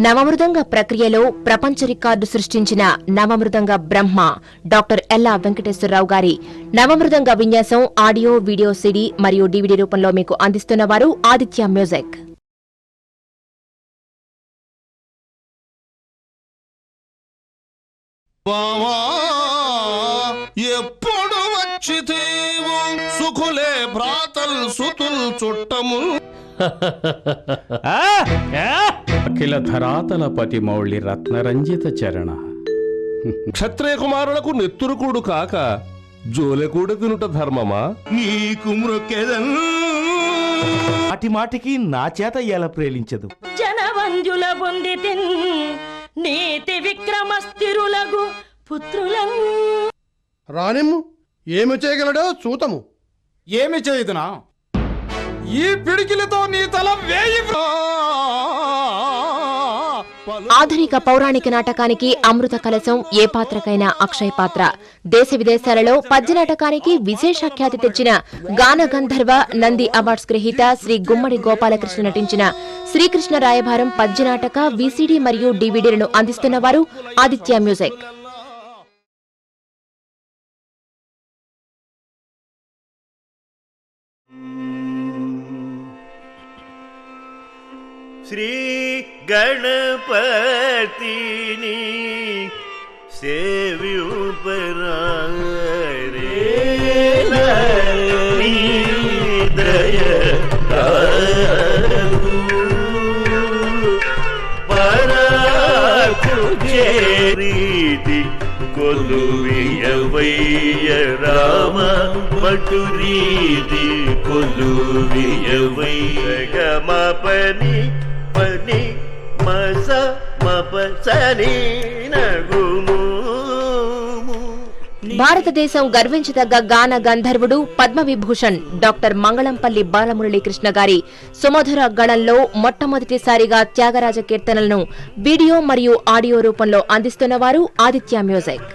నవమృదంగ ప్రక్రియలో ప్రపంచ రికార్డు సృష్టించిన నవమృదంగ బ్రహ్మ డాక్టర్ ఎల్లా వెంకటేశ్వరరావు గారి నవమృదంగ విన్యాసం ఆడియో, వీడియో సిడి మరియు డివిడి రూపంలో మీకు అందిస్తున్నవారు ఆదిత్య మ్యూజిక్. ఎప్పుడు వచ్చితేవు సుఖులే భ్రాతల్ సుతుల్ చుట్టము అఖిల ధరాతల పతి మౌళి రత్నరంజిత చరణ. క్షత్రియ కుమారులకు నెత్తురుకూడు కాక జోలెకూడ తినుట ధర్మమా? నీకు మృక్కెదన్ మాటి మాటికి నా చేత ఎలా ప్రేలించదు. జనవంజుల పొందితిన్ నీతి విక్రమస్థిరులగు పుత్రులం. రానిమ్ము, ఏమి చేయగలడో చూతము. ఏమి చేయుదునా? ఈ పిడికిలతో నీ తల వేయి. ఆధునిక పౌరాణిక నాటకానికి అమృత కలశం ఏ పాత్రకైనా అక్షయ పాత్ర. దేశ విదేశాలలో పద్య నాటకానికి విశేష ఖ్యాతి తెచ్చిన గాన గంధర్వ, నంది అవార్డ్స్ గ్రహీత శ్రీ గుమ్మడి గోపాలకృష్ణ నటించిన శ్రీకృష్ణ రాయభారం పద్య నాటక విసిడి మరియు డివిడీలను అందిస్తున్నవారు ఆదిత్య మ్యూజిక్. శ్రీ గణపతిని సేవ్యుపరారే దయ పరాకుచేరీతి కొలువియవయ్య రామ మటురీతి కొలువియవయ్య గమపని పని మస మపసని నగుము. భారతదేశం గర్వించదగ్గ గాన గంధర్వుడు పద్మవిభూషణ్ డాక్టర్ మంగళంపల్లి బాలమురళీకృష్ణ గారి సుమధుర గళంలో మొట్టమొదటిసారిగా త్యాగరాజ కీర్తనలను వీడియో మరియు ఆడియో రూపంలో అందిస్తున్నవారు ఆదిత్య మ్యూజిక్.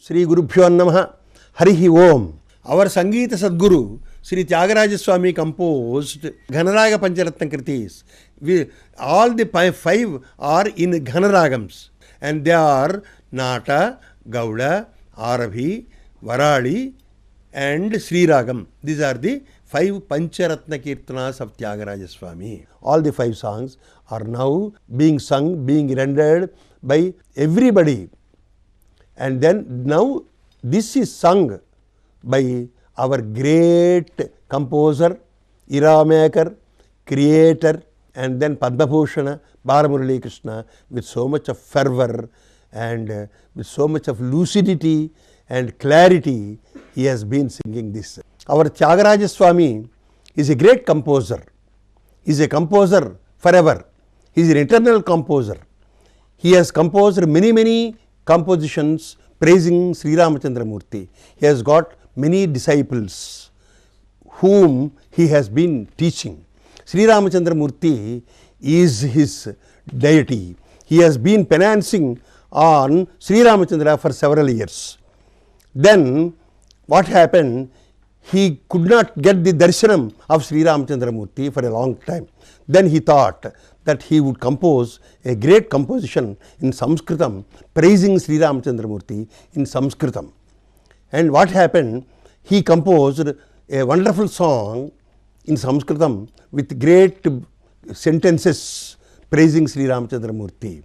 శ్రీ గురుభ్యో నమః. హరి ఓం. Hour Sangeetha Sadhguru Sri Tyagaraja Swami composed Ghanaraga Pancharatna Kritis. All the 5 are in Ghanaragams, and they are Nata, Gauda, Arabi, Varali and Sri Ragam. These are the 5 Pancharatna Kirtanas of Tyagaraja Swami. All the 5 songs are now being sung, being rendered by everybody. And then now this is sung by our great composer, era maker, creator, and then Padma Bhushana Balamurali Krishna with so much of fervor and with so much of lucidity and clarity. He has been singing this. Our Tyagaraja Swami is a great composer. He is a composer forever. He is an eternal composer. He has composed many compositions praising Sri Ramachandra Murthy. He has got many disciples whom he has been teaching. Sri Ramachandra Murthy is his deity. He has been pennancing on Sri Ramachandra for several years. then what happened? He could not get the darshanam of Sri Ramachandramurti for a long time. Then he thought that he would compose a great composition in Sanskritam praising Sri Ramachandramurti in Sanskritam. And what happened? He composed a wonderful song in Sanskritam with great sentences praising Sri Ramachandramurti.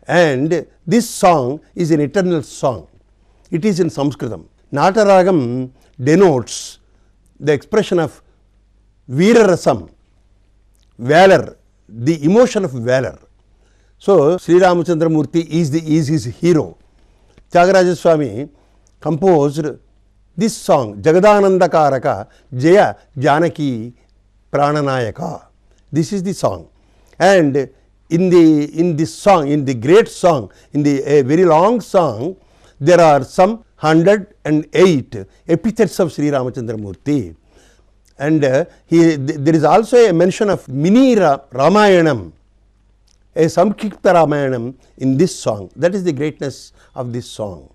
And this song is an eternal song. It is in Sanskritam. Nataragam denotes the expression of Veerarasam, valor, the emotion of valor. So Sri Ramachandramurti is his hero. Tyagaraja Swami composed this song, Jagadanandakaraka Jaya Janaki Prananayaka. This is the song. And in this song, in the great song, in the a very long song, there are some 108 epithets of Sri Ramachandramurti. And there is also a mention of mini Ramayanam, a Samkipta Ramayanam in this song. That is the greatness of this song.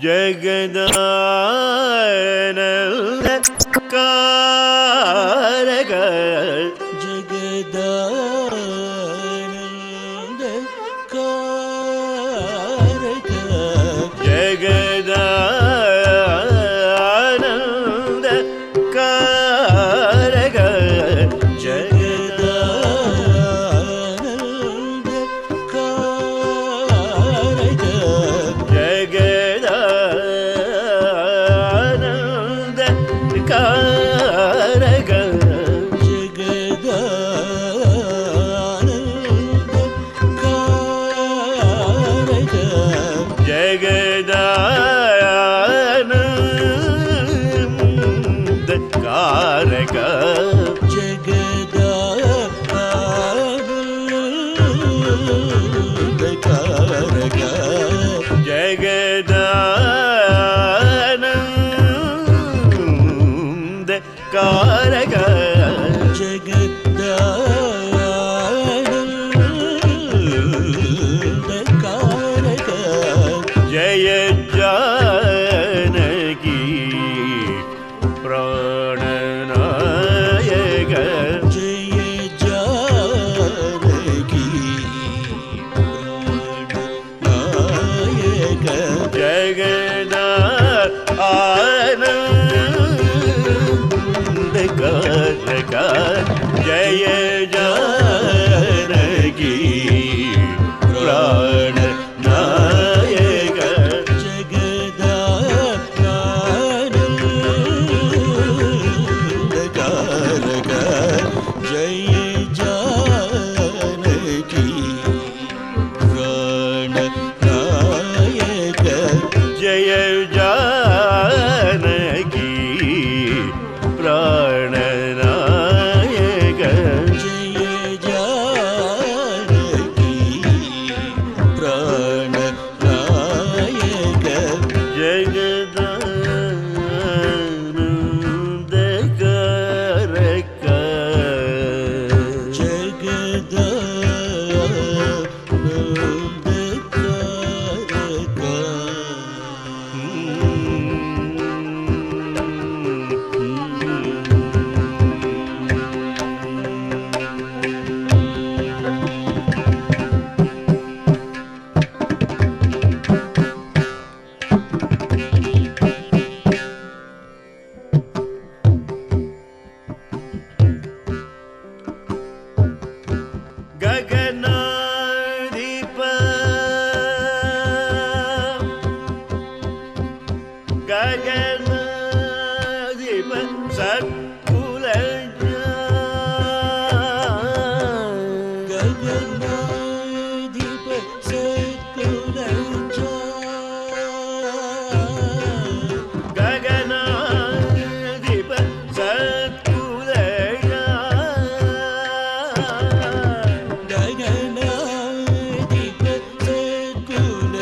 Jagadanandakaraka Jaya Janaki Prananayaka Jaya Janaki Prananayaka Jagadanandakaraka Jaya Janaki Prananayaka Jagadanandakaraka Jaya Janaki Prananayaka Jaya Janaki Prananayaka Jaya Janaki Prananayaka Jagadanandakaraka Jagadanandakaraka ಗಗನಾಧಿಪ ಸತ್ಕುಲ ಗಗನಾಧಿಪ ಸತ್ಕುಲ ಗಗನಾಧಿಪ ಸತ್ಕುಲ ಗಗನಾಧಿಪ ಸತ್ಕುಲ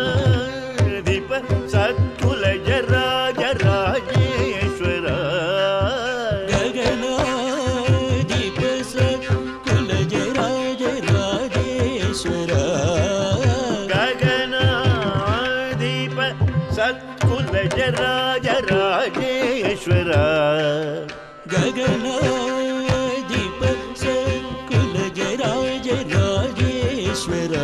ಗಗನಾಧಿಪ ಸತ್ಕುಲ ರಾಜ ರಾಜೇಶ್ವರ ಗಗನಾಧಿಪ ಸತ್ಕುಲ ರಾಜ ರಾಜೇಶ್ವರ ಗಗನಾಧಿಪ ಸತ್ಕುಲ ರಾಜ ರಾಜೇಶ್ವರ ಗಗನಾಧಿಪ ಸತ್ಕುಲ ರಾಜ ರಾಜೇಶ್ವರ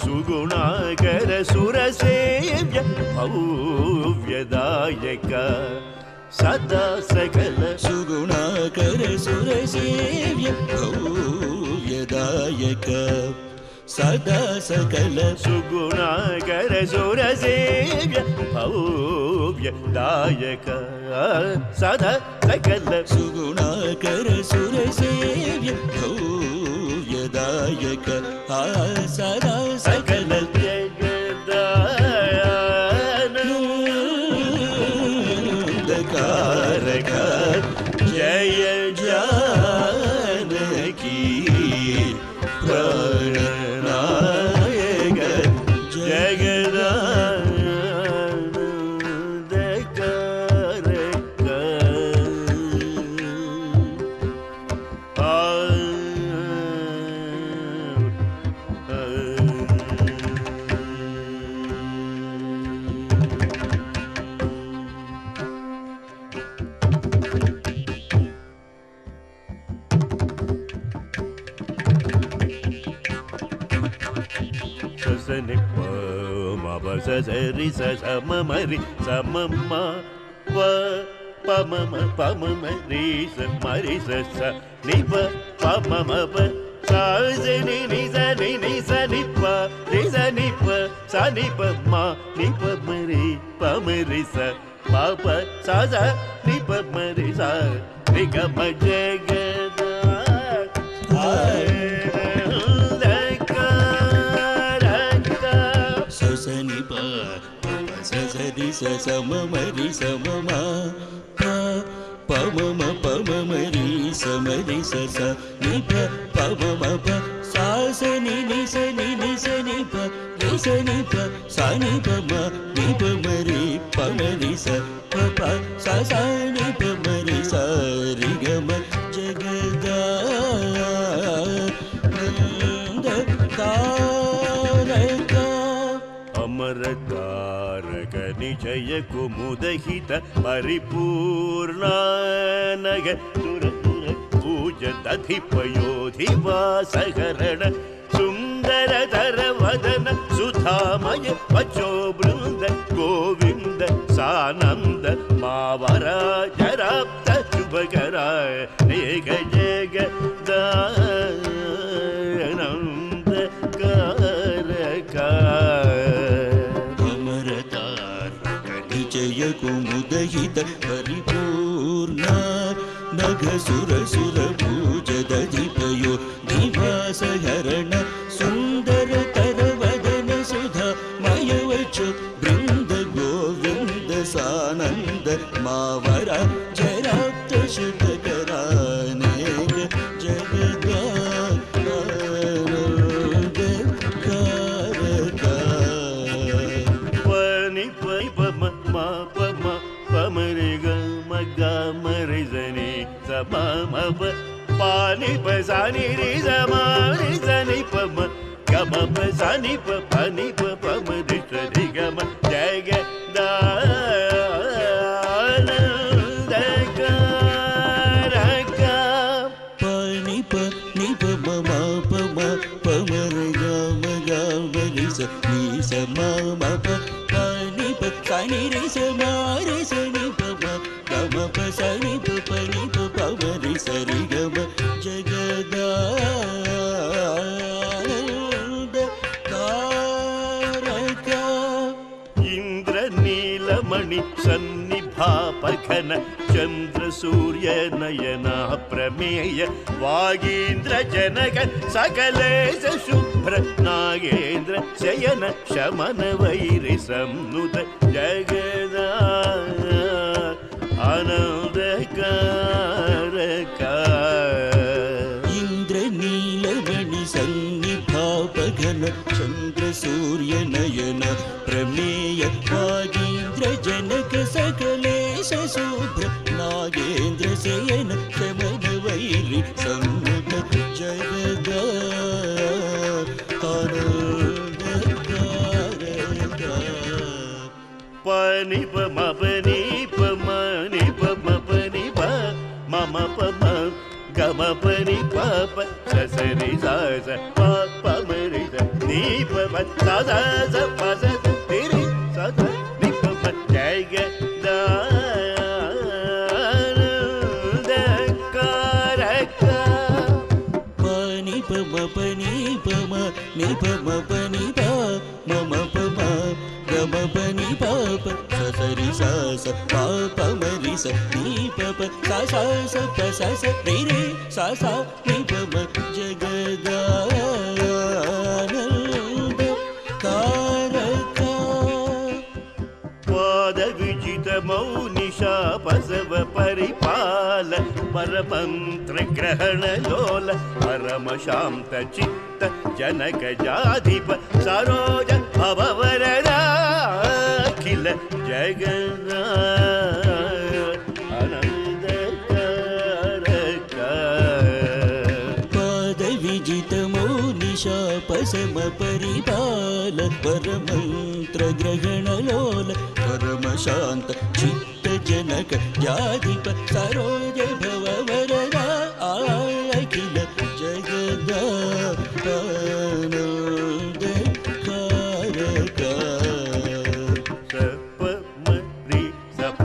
ಸುಗುಣಾಕರ ಸುರಸೇವ್ಯ ಭವ್ಯದಾಯಕ ಸದಾ ಸಕಲ ಸುಗುಣಾಕರ ಸುರಸೇವ್ಯ ಭವ್ಯದಾಯಕ ಸದಾ ಸಕಲ ಸುಗುಣಾಕರ ಸುರಸೇವ್ಯ ಭವ್ಯದಾಯಕ ಸದಾ ಸಕಲ ಸುಗುಣಾಕರ ಸುರಸೇವ್ಯ ಭವ್ಯದಾಯಕ ಸದಾ ಸಕಲ ಜಗದಾನಂದಕಾರಕ ಜಯ ಜಾನಕಿ ಪ್ರಾಣನಾಯಕ ಜಗದಾನಂದಕಾರಕ ಸಸನಿ ಪ ಮವ ಸರಿ ಸಮ ಮರಿ ಸಮಮ್ಮ ವ ಪಮ ಪಮ ರೀ ಸ ಮರಿ ಸ ನಿ ಪ ಪಮ ಪ ಸಾಜನಿ ನಿ ಸ ನಿ ಪ ರಿ ಸ ನಿ ಪ ಸ ನಿ ಪ ಮ ನಿ ಪ ಮರಿ ಪಮರಿ ಸ ಪಾಪ ಸ ಸ ನಿ ಪ ಮರಿ ಸ ನಿ ಗ ಮ ಜಗದ ಸಸನಿ ಪ ಸಸರಿ ಸ ಸಮ ಮರಿ ಸಮ ಮ ಪಮ ಪಮ ಮರಿ ಸಮರಿ ಸ ಸ ನಿ ಪ ಪಮ ಪ ಸಾ ಸ ನಿ ನಿ ಸ ನಿ ನಿ ಸ ನಿ ಪ ನಿ ಸ ನಿ ಪ ಸ ನಿ ಪ ಮ ನಿ ಪ ಮರಿ ಪಮರಿ ಸ ಪ ಪ ಸ ಸ ನಿ ಪ ಮರಿ ಸ ರಿ ಗ ಮ ಜಗದ ಅಮರ ತಾರಕ ನಿಜಯ ಕುಮುದಹಿತ ಪರಿಪೂರ್ಣ ನಗ ಸುರ ಸುರ ಪೂಜ ದಧಿಪಯೋಧಿ ವಾಸಹರಣ ಸುಂದರ ಧರ ವದನ ಸುಧಾಮಯ ವಚೋ ಬೃಂದ ಗೋವಿಂದ ಸಾನಂದ ಮಾವರ ಜರಾಪ್ತ ಶುಭಕರ ನೇಗ ಜಗ ದಾನಂದ ಕಾರಕ ಅಮರತಾರಕ ನಿಜಯ ಕುಮುದಹಿತ ಪರಿಪೂರ್ಣ ನಘ ಸುರ ಸುರ ಪೂಜ ದಧಿಪಯೋ ನಿವಾಸ ಹರಣ ಸುಂದರ ತರ ವದನ ಸುಧಾ ಮಯವಚ ಬೃಂದ ಗೋವಿಂದ ಸಾನಂದ ಮಾವರ ಜರಾಪ್ತ ಶುಭಕರ ನೇಗ ಜಗದಾನಂದ ಕಾರಕ ಪನಿ ಪನಿ ಪಮ ಮ ಪಮ ಪಮರಿ ಗ ಮಗ ಮರಿ ಜನಿ ಸಮ ಮ ಪಾನಿ ಪ ಸಾನಿ ರಿ ಸಮ ರಿ ಸನಿ ಪಮ ಗಮ ಪ ಸಾನಿ ಪ ಪನಿ ಪ ಪಮ ರಿ ಸರಿ ಗಮ ಜಗ ದಾನಂದ ಕಾರಕ ಪನಿ ಪ ನಿ ಪ ಮ ಪ ಮರಿ ಗ ಮ ರಿ ಸ ನಿ ಸ ಮ ಪ ಪನಿ ಪ ಸಾನಿ ರಿ ಸ ಮ ರಿ ಸ ನಿ ಪ ಮ ಗಮ ಪ ಸಾನಿ ಪ ಪನಿ ಪ ಪಮ ರಿ ಸ ರಿ ಗಮ ಜಗದಾನಂದ ಕಾರಕ पाणि सन्निभापघन चन्द्र सूर्य नयन प्रमेय वागीन्द्र जनक सकलेश शुभ्र नागेन्द्र शयन शमन वैरि संनुत जगदा आनंदकारक इंद्र नीलमणि सन्निभापघन चंद्र सूर्य नयन प्रमेय वागीन्द्र जनक सकलेश शुभ्र नागेन्द्र शयन शमन वैरि संनुत जगदा आनंदकारक पनि पमनि पमनि पमनि प मम पम गम पनि पप ससरि सास प मरि नी प सा सा स प स तिरि सा स नि प जय ग दानंदकारक pani pama pani pama ni pama pani pa mama pama gama pani papa sa sa ri sa sa pa pa ma ri sa ni papa sa sa sa pa sa sa ri ri sa sa ni pama jagadanandakaraka पाद विजित मौनिशा पसव परिपाल परमंत्र ग्रहण लोल परम शांत चित्त जनक जाधिप सरोज भववरदा अखिल जगदा आनंदकारक पाद विजित मौनिशा पसम परिपाल परमंत्र ग्रहण लोल परम शांत चित्त जनक जाधिप सरोज भव वरदा अखिल जगदा आनंदकारक सप मरि सप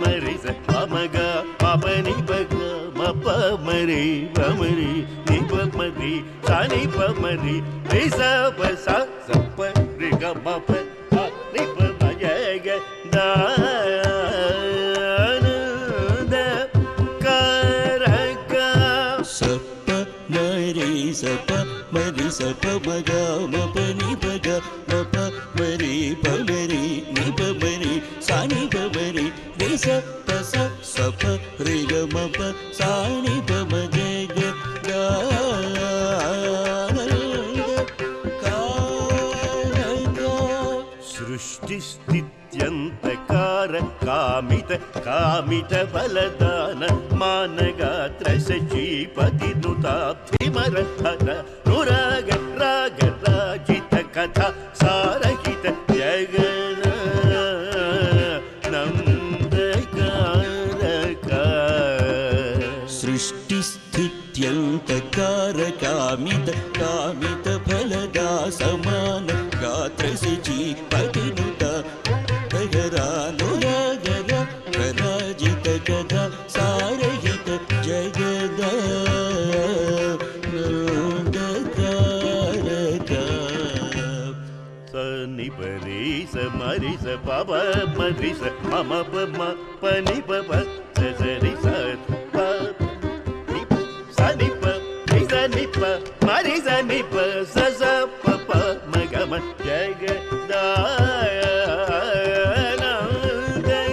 मरि स पमग पपनि पग मप मरि पमरि नि पमरि सानि पमरि रि स प स प रि ग म प नि प म जग दानंदकारक सप मरि सप मरि सप मग म प नि प ग म प मरि प मरि नि प मरि सा नि प मरि रि स प स स प रि ग म प सा नि प म ज ग दानंदकारक सृष्टि स्थित्यंतकार कामित कामित बलदान मानगात्र सचीपति नुताब्धिमर हर नुराग राग राजित कथा सारहित जगदानंदकारक सृष्टि स्थित्यंतकार कामित कामित फलदा समान गात्र सचीपतिनुता गगरानुरागर पराजित कथा सारहित जगदानंदकारक सनि परि स मरि स पप मरि स मम प म पनि प प स स रि स प नि प स नि प रि स नि प मरि स नि प स स प प म ग म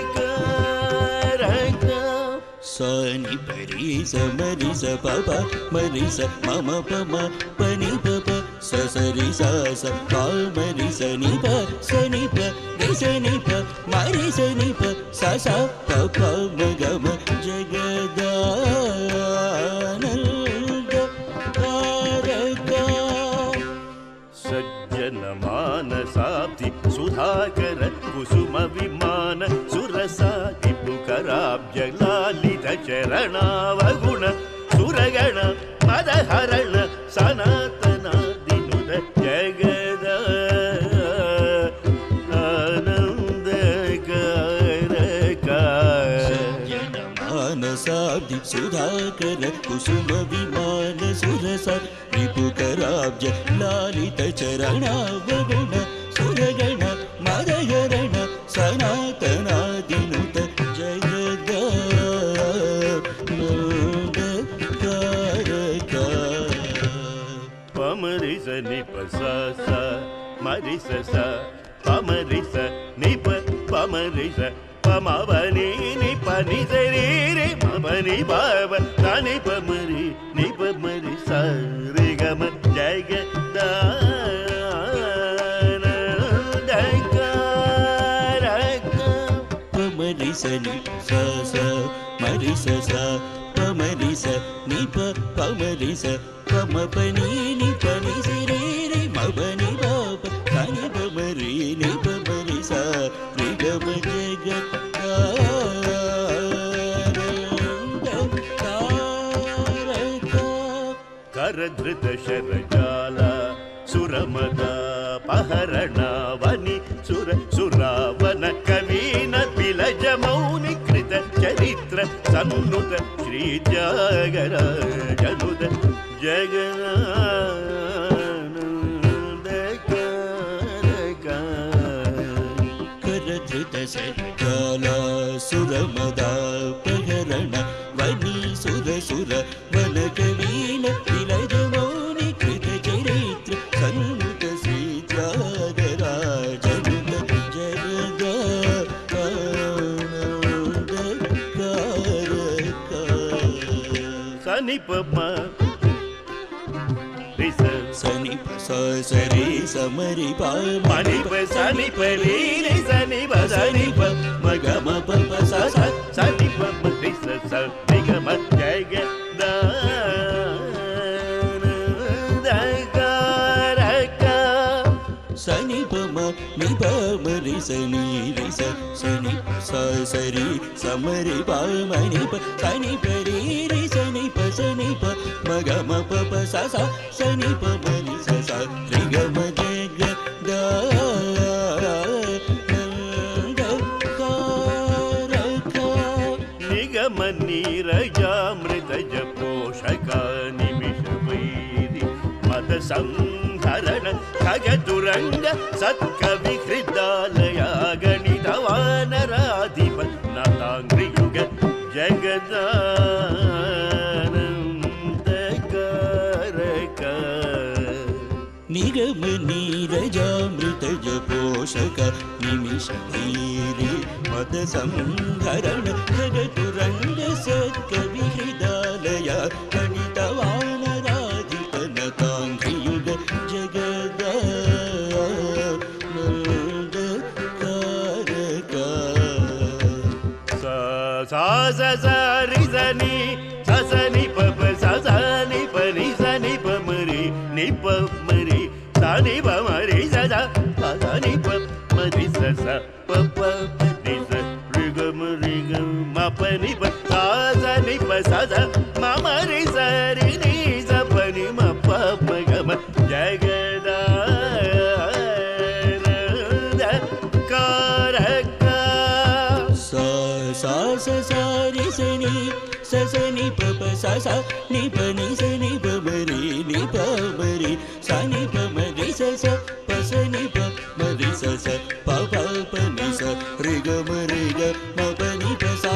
जगदानंदकारक सनि परि स मरि स पप मरि स मम प म पनि प प स स रि स स प मरि स नि प स नि प रि स नि प मरि स नि प स स प प म ग म जगदानंदकारक सज्जन मानसाब्धि सुधाकर कुसुम विमान सुरसादि पुकराब्ज लालित चरणावगुण सुरगण मदहरण सनातनादिनुत जगदानंदकारक मानसाब्धि सुधाकर कुसुम विमान Surasa रिपुकराब्ज लालित चरणावगुण सुरगण मदहरण सनातनादि sa ni pa sa sa ma ri sa sa pa ma ri sa ni pa ma ri sa pa ma ba ni pa ni sa ri ri ma ba ni ba ba sa ni pa ma ri sa ri ga ma jai ga da Mari sa ni sa sa mari sa sa pa mari sa ni pa mari sa pa ma pa ni pa ni sa re re ma pa ni ba pa sa ni pa mari ni pa mari sa re ga ma jagat ಕರಧೃತ ಶರಜಾಲ ಸುರಮದ ಪಹರಣ ವನಿ ಸುರ ಸುರಾವನ ಕವೀನ ಬಿಲಜ ಮೌನಿ ಕೃತ ಚರಿತ್ರ ಸನ್ನುತ ಶ್ರೀ ತ್ಯಾಗರಾಜನುತ ಕರಧೃತ ಶರಜಾಲ ಸುರಮದ ಪಹರಣ ವನಿ ಸುರ ಸುರ ವನ ಕವೀನ ಬಿಲಜ ಮೌನಿ ಕೃತ ಚರಿತ್ರ ಸನ್ನುತ ಶ್ರೀ ತ್ಯಾಗರಾಜನುತ ಸನಿಪ ರಿಸ ಸನಿಪ ಸರಿ summary ಪ ಮನಿಪ ಸನಿಪ ರೀ ಸನಿಪ ಸನಿಪ ಮಗ ಮ ಪ ಸ ಸನಿಪ ರಿಸ ಸ ನಿಗ ಮ ಜಯ ಗ ದ ಸನಿ ಪ ಮ ನಿ ಪ ಮ ರಿ ಸ ನಿ ರಿ ಸ ಸನಿ ಸ ಸರಿ ಸಮರಿ ಪ ಮ ನಿ ಪ ಸನಿ ಪ ರಿ ರಿ ಸನಿ ಪ ಮ ಗ ಮ ಪ ಪ ಸ ಸ ಸನಿ ಪ ಮ ರಿ ಸ ಸ ರಿ ಗ ಮ ಗ ಗ ದ ನಿಗಮ ನೀರಜಾಮೃತಜ ಪೋಷಕ ನಿಮಿಷ ವೈರಿ ಮದ ಸಂಹರಣ ಖಗತುರಂಗ ಸತ್ಕವಿ ಹೃದಯ ಗಣಿತವಾನರಾಧಿಪ ನತಾಂಗ್ರಿಯುಗ ಜಗದಾನಂದಕಾರಕ ನಿಗಮ ನೀರಜಾಮೃತಜ ಪೋಷಕ ನಿಮಿಷ ವೈರಿ ಮದ ಸಂಹರಣ ಖಗತುರಂಗ ಸತ್ಕವಿ ಹೃದಯ ಗಣಿತವಾನರಾಧಿಪ ನತಾಂಗ್ರಿಯುಗ sa sa sa ri sa ni sa sa ni pa pa sa sa ni pa ni sa ni pa ma ri sa ni pa ma ri sa sa sa ni pa ma ri sa sa pa pa ni sa ri ga ma pa ni pa sa sa ni pa sa sa ma ma ri sa ri ni sa pa ni ma pa ma ga ma jagada sa sa sa ri sa ni pa pa sa sa ni pa ni sa ni pa ma ri sa ni pa ma ri sa sa pa sa ni pa ma ri sa sa pa pa pa ni sa ri ga ma pa ni pa sa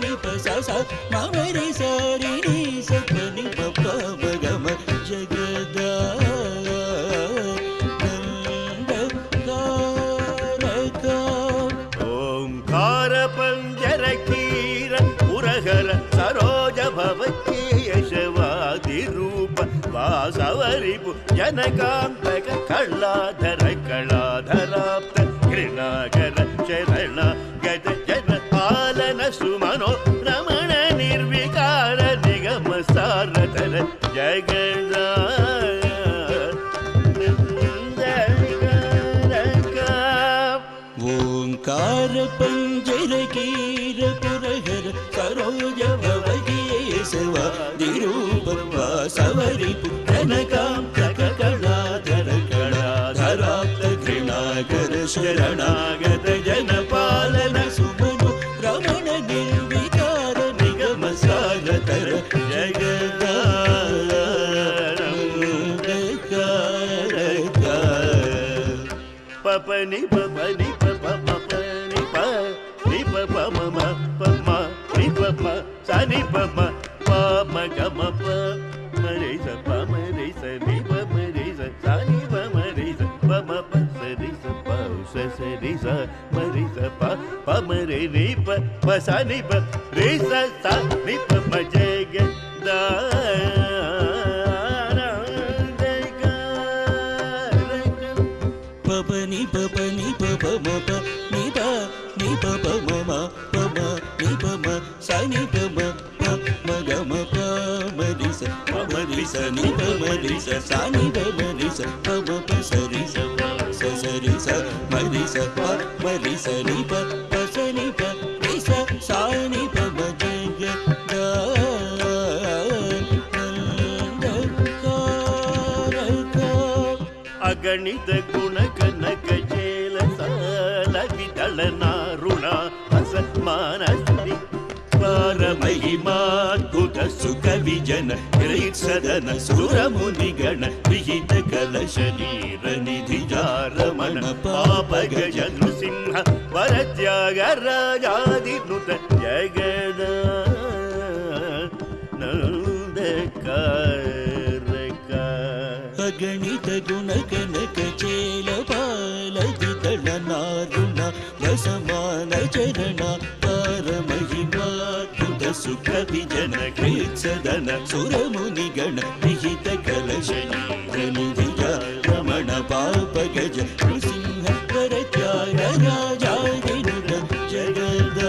ni pa sa sa ma ma ri sa ri ni sa pa ni pa pa ma ga ma jagada Saroja ಭವಕೇಶವಾದಿ ರೂಪ ವಾಸವರಿಪು ಜನಕಾಂತಕ ಕಳ್ಳಾಧರ ಕಳಾಧರಾಪ್ತ ಕೃಣಾಕರ ಶರಣ ಗಜ ಜನ ಪಾಲನ ಸುಮನೋ ರಮಣ ನಿರ್ವಿಕಾರ ನಿಗಮ ಸಾರಥರ ಜಗದ ಓಂಕಾರ ಪಂಜರ ಕೀರ ಪುರಹರ ಸರೋಜ ಭವಕೇಶವ ದಿರೂಪ ವಾಸವರಿ ಜನಕಾಂತಕ ಕಳಾಧರ ಕಳಾಧರಾಪ್ತ ಕೃಣಾಕರ ಶರಣಾಗತ ಜನಪಾಲನ ಸುಮನು ರಮಣ ನಿರ್ವಿಕಾರ ನಿಗಮ ಸಾಗತರ ಜಗದ ಪಪನಿ ಪಪನಿ ಪಪ ಪಪನಿ ಪ ನಿ ಪಪ ಮಮ ಪಮ ನಿ ಪಪ ಸನಿ ಪಮ ಪ ಮ ಗ ಮ ಪ ಮ ರಿ ಸ ಪ ಮ ರಿ ಸ ನಿ ಪ ಮ ರಿ ಸ ni pa pa sa ni pa re sa sa ni pa ma ja ga da పని పని పమ ప ని ప ని ప పమ మ పమ ని పమ సని పమ ప మగ మ ప మరి స మరి స ని ప మరి స సని ప మరి స పమ ప సరి స స సరి స మరి స ప మరి స ని ప ప స ని ప ని స సని ప మ జ గ ద ಅಗಣಿತ ಗುಣಕನಕ ಜೇಲ ಸಾಲವಿದಳ ನಾರುಣ ಅಸಮಾನಸ್ತಿ ಪಾರ ಮಹಿಮಾದ್ಭುತ ಸುಖ ವಿಜನ ಸದನ ಸುರ ಮುನಿಗಣ ವಿಹಿತ ಕಲಶ ನೀರ ನಿಧಿ ಜಾರಮಣ ಪಾಪ ಗಜ ನೃಸಿಂಹ ವರ ತ್ಯಾಗರಾಜಾದಿನುತ ಜಗದ ಅಗಣಿತ ಗುಣಕನಕ ಚೇಲ ಪಾಲವಿದಳ ನಾರುಣ ರಸಮಾನ ಚರಣ ಪಾರ ಮಹಿಮಾದ್ಭುತ ಸುಖ ವಿಜನ ಕೃತ್ಸದನ ಸುರ ಮುನಿಗಣ ವಿಹಿತ ಕಲಶ ನೀರ ನಿಧಿಯ ರಮಣ ಪಾಪ ಗಜ ನೃಸಿಂಹ ವರ ತ್ಯಾಗ ರಾಜಾದಿನುತ ಜಗದ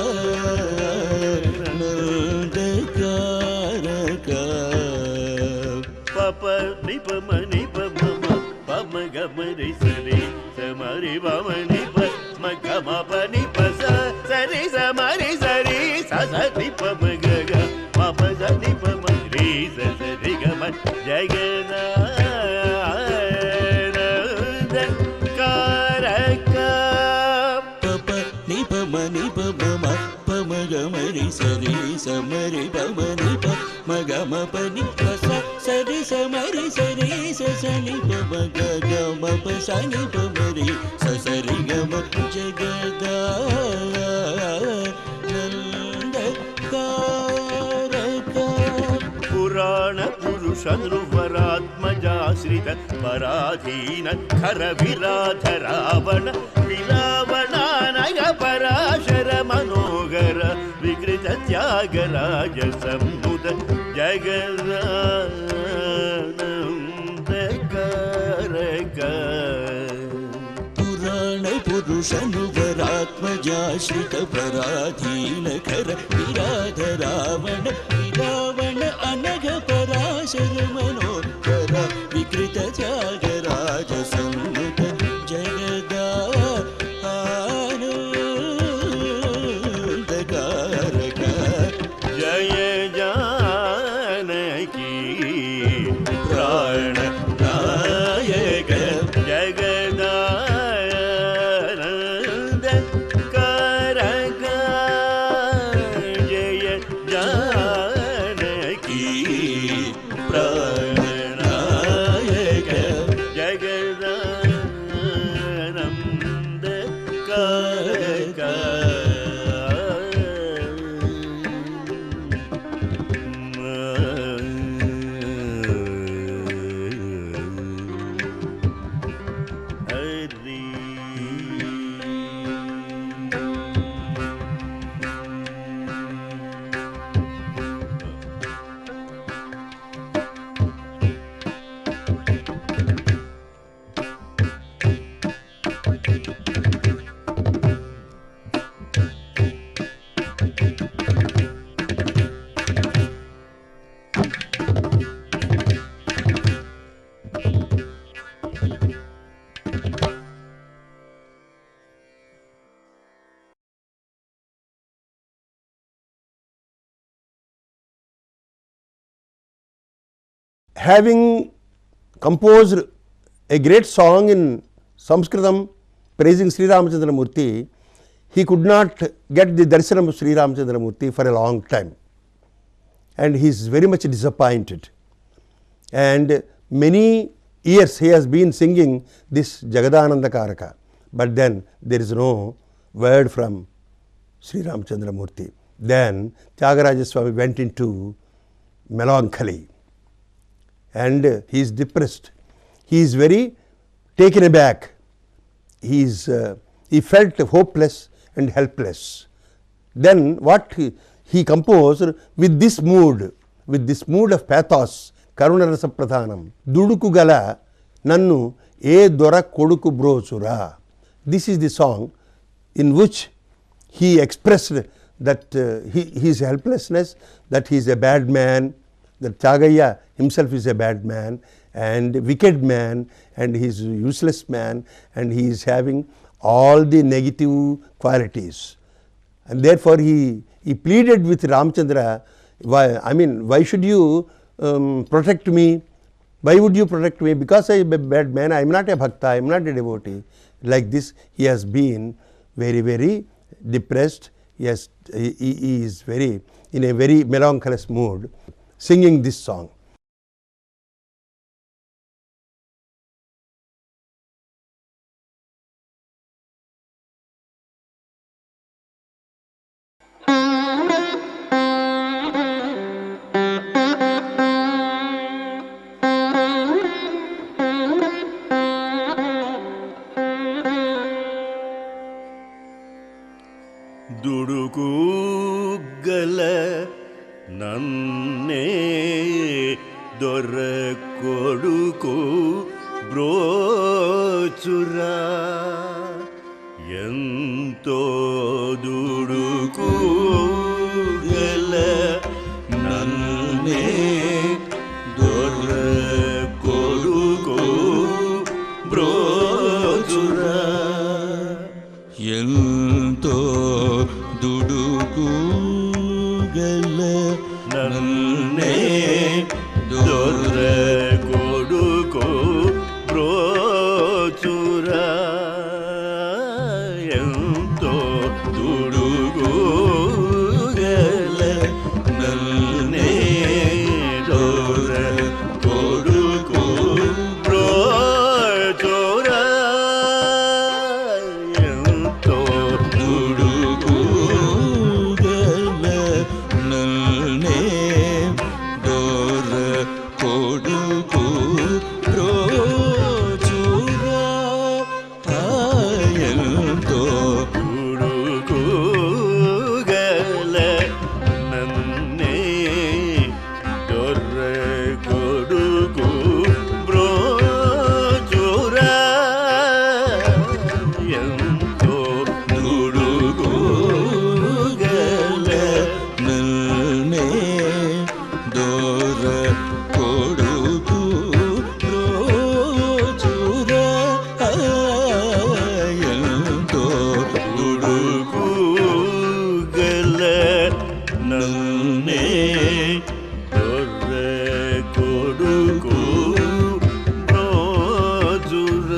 ಪಪ ನಿ ಪ ಮ ನಿ ಪ ಮ ಮ ಪ ಮ ಗ ಮ ರಿ ಸ ರಿ ಸ ಮ ರಿ ಪ ಮ ನಿ ಪ ಮ ಗ ಮ ಪ ನಿ ಪ ಸ ಸ ರಿ ಸ ಮ ರಿ ಸ ರಿ ಸ ಸ ನಿ ಪ ಮ ಗ ಗ ಮ ಪ ಸ ನಿ ಪ ಮ ರಿ ಸ ಸ ರಿ ಗ ಮ ಜಗದ ಕಾರಕ ಪಪ ನಿ ಪ ಮ ನಿ ಪ ಮ ಮ ಪ ಮ ಗ ಮ ರಿ ಸ ರಿ ಸ ಮ ರಿ ಪ ಮ ನಿ ಪ ಮ ಗ ಮ ಪ ನಿ ಪ ಸ ಸ ರಿ ಸ ಮ ರಿ ಸ ರಿ ಸ ಸ ನಿ ಪ ಮ ಗ ಗ ಮ ಪ ಸ ನಿ ಪ ಮ ರಿ ಸ ಸ ರಿ ಗ ಮ ಜಗದ ನಂದ ಕಾರಕ ಪುರಾಣ ಪುರುಷ ನೃವರಾತ್ಮಜಾಶ್ರಿತ ಪರಾಧೀನ ಖರ ವಿರಾಧ ರಾವಣ ವಿರಾವಣಾನಯ ಪರಾಶರ ಮನೋಗರ ವಿಕೃತ ತ್ಯಾಗರಾಜ ಸಂಬುಧ ಜಗದಾನಂದಕಾರಕ ಪುರಾಣ ಪುರುಷನು ವರಾತ್ಮಜಾಶ್ರಿತ ಪರಾಧೀನ ಖರ ವಿರಾಧ ರಾವಣ ವಿರಾವಣ ಅನಘ ಪರಾಶರ ಮನೋಕರ ವಿಕೃತ ತ್ಯಾಗರಾಜ ಸಂಯುತ ಜಗದ ಆನಂದಕಾರಕ ಜಯ ಜಾನಕಿ ಪ್ರಾಣ ನಾಯಕ ಜಗದಾನಂದ ಕಾರಕ ಜಯ ಜಾನಕಿ ಪ್ರಾಣ ನಾಯಕ ಜಗದಾನಂದ ಕಾರಕ Having composed a great song in Sanskritam praising Sri Ramachandra Murthy, he could not get the darshanam of Sri Ramachandra Murthy for a long time, and he is very much disappointed. And many years he has been singing this Jagadananda Karaka, but then there is no word from Sri Ramachandra Murthy. Then Tyagaraja Swami went into melancholy and he is depressed. He is very taken aback. He felt hopeless and helpless. then what he composed with this mood of pathos, karuna rasa pradhanam, duduku gala nannu e dora koduku brosura. This is the song in which he expressed that his helplessness, that he is a bad man, that Tyagayya himself is a bad man and wicked man, and he is a useless man, and he is having all the negative qualities. And therefore he pleaded with Ramchandra, why should you protect me? Why would you protect me? Because I am a bad man, I am not a bhakta, I am not a devotee. Like this, he has been very, very depressed. Yes, he is in a very melancholy mood, singing this song. ದುಡುಕು ಗಲ ನನ್ನೇ ದೊರ ಕೊಡುಕು ಬ್ರೋಚುರ ಎಂತೋ ದುಡುಕು ಗಲ ನನ್ನೇ ದೊರ ಕೊಡುಕು ಬ್ರೋಚುರ ಎಂತೋ ದುಡುಕು ಗಲ ನನ್ನೇ ದೊರ ಕೊಡುಕು ಬ್ರೋಚುರ ಎಂತೋ ದುಡುಕು ಗಲ ನನ್ನೇ ದೊರ ಕೊಡುಕು ಬ್ರೋಚುರ ಎಂತೋ ದುಡುಕು ಗಲ ನನ್ನೇ ದೊರ ಕೊಡುಕು ಬ್ರೋಚುರ ಎಂತೋ ದುಡುಕು ಗಲ ನನ್ನೇ ದೊರ ಕೊಡುಕು ಬ್ರೋಚುರ ಎಂತೋ ದುಡುಕು ಗಲ ನನ್ನೇ ದೊರ ಕೊಡುಕು ಬ್ರೋಚುರ ಎಂತೋ ದುಡುಕು ಗಲ ನನ್ನೇ ದೊರ ಕೊಡುಕು ಬ್ರೋಚುರ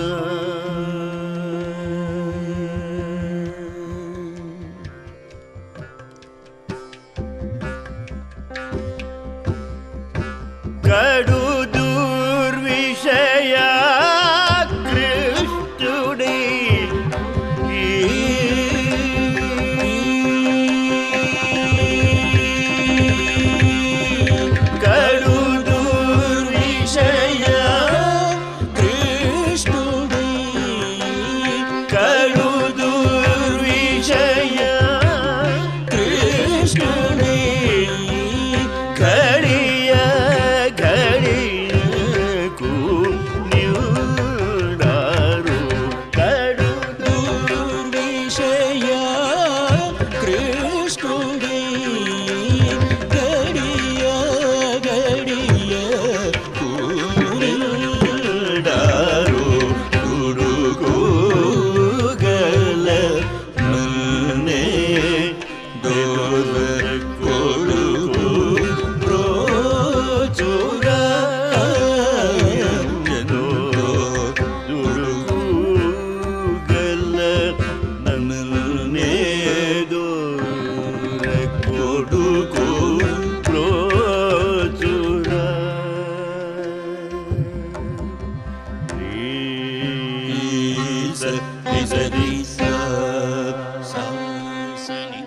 ಕಡು ದುರ್ವಿಷಯ ಕೃಷ್ಣುಡಿ ಕಡು ದುರ್ವಿಷಯ ಕೃಷ್ಣುಡಿ ಕಡು ದುರ್ವಿಷಯ ಕೃಷ್ಣುಡಿ ಘಡಿಯ ಘಡಿಯಕು ನ್ಯೂಡಾರು ಕಡು ದುರ್ವಿಷಯ ಕೃಷ್ಣುಡಿ ಗಡಿಯ ಗಡಿಯ ನ್ಯೂಡಾರು ದುಡುಕು ಗಲ ನನ್ನೇ ದೊರ ಕೊಡುಕು ಬ್ರೋಚುರ ಎಂತೋ ದುಡುಕು ಗಲ ನನ್ನೇ ದೊರ ಕೊಡುಕು ಬ್ರೋಚುರ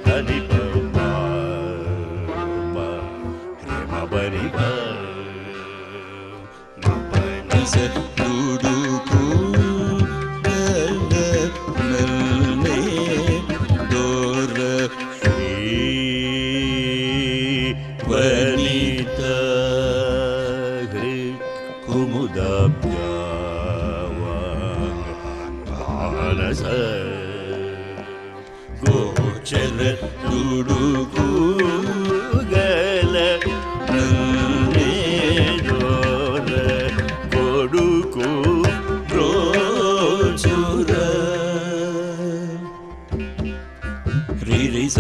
ಹನಿ ಪಮ ಪ್ರೇಮ ಬರಿ ದುಡುಕು ಗಲ ನನ್ನೇ ದೊರ ಶ್ರೀ కుముదాబ్జావానస గోచర దుడుకుగల నన్నేజోర కొడుకు రోచుర రి స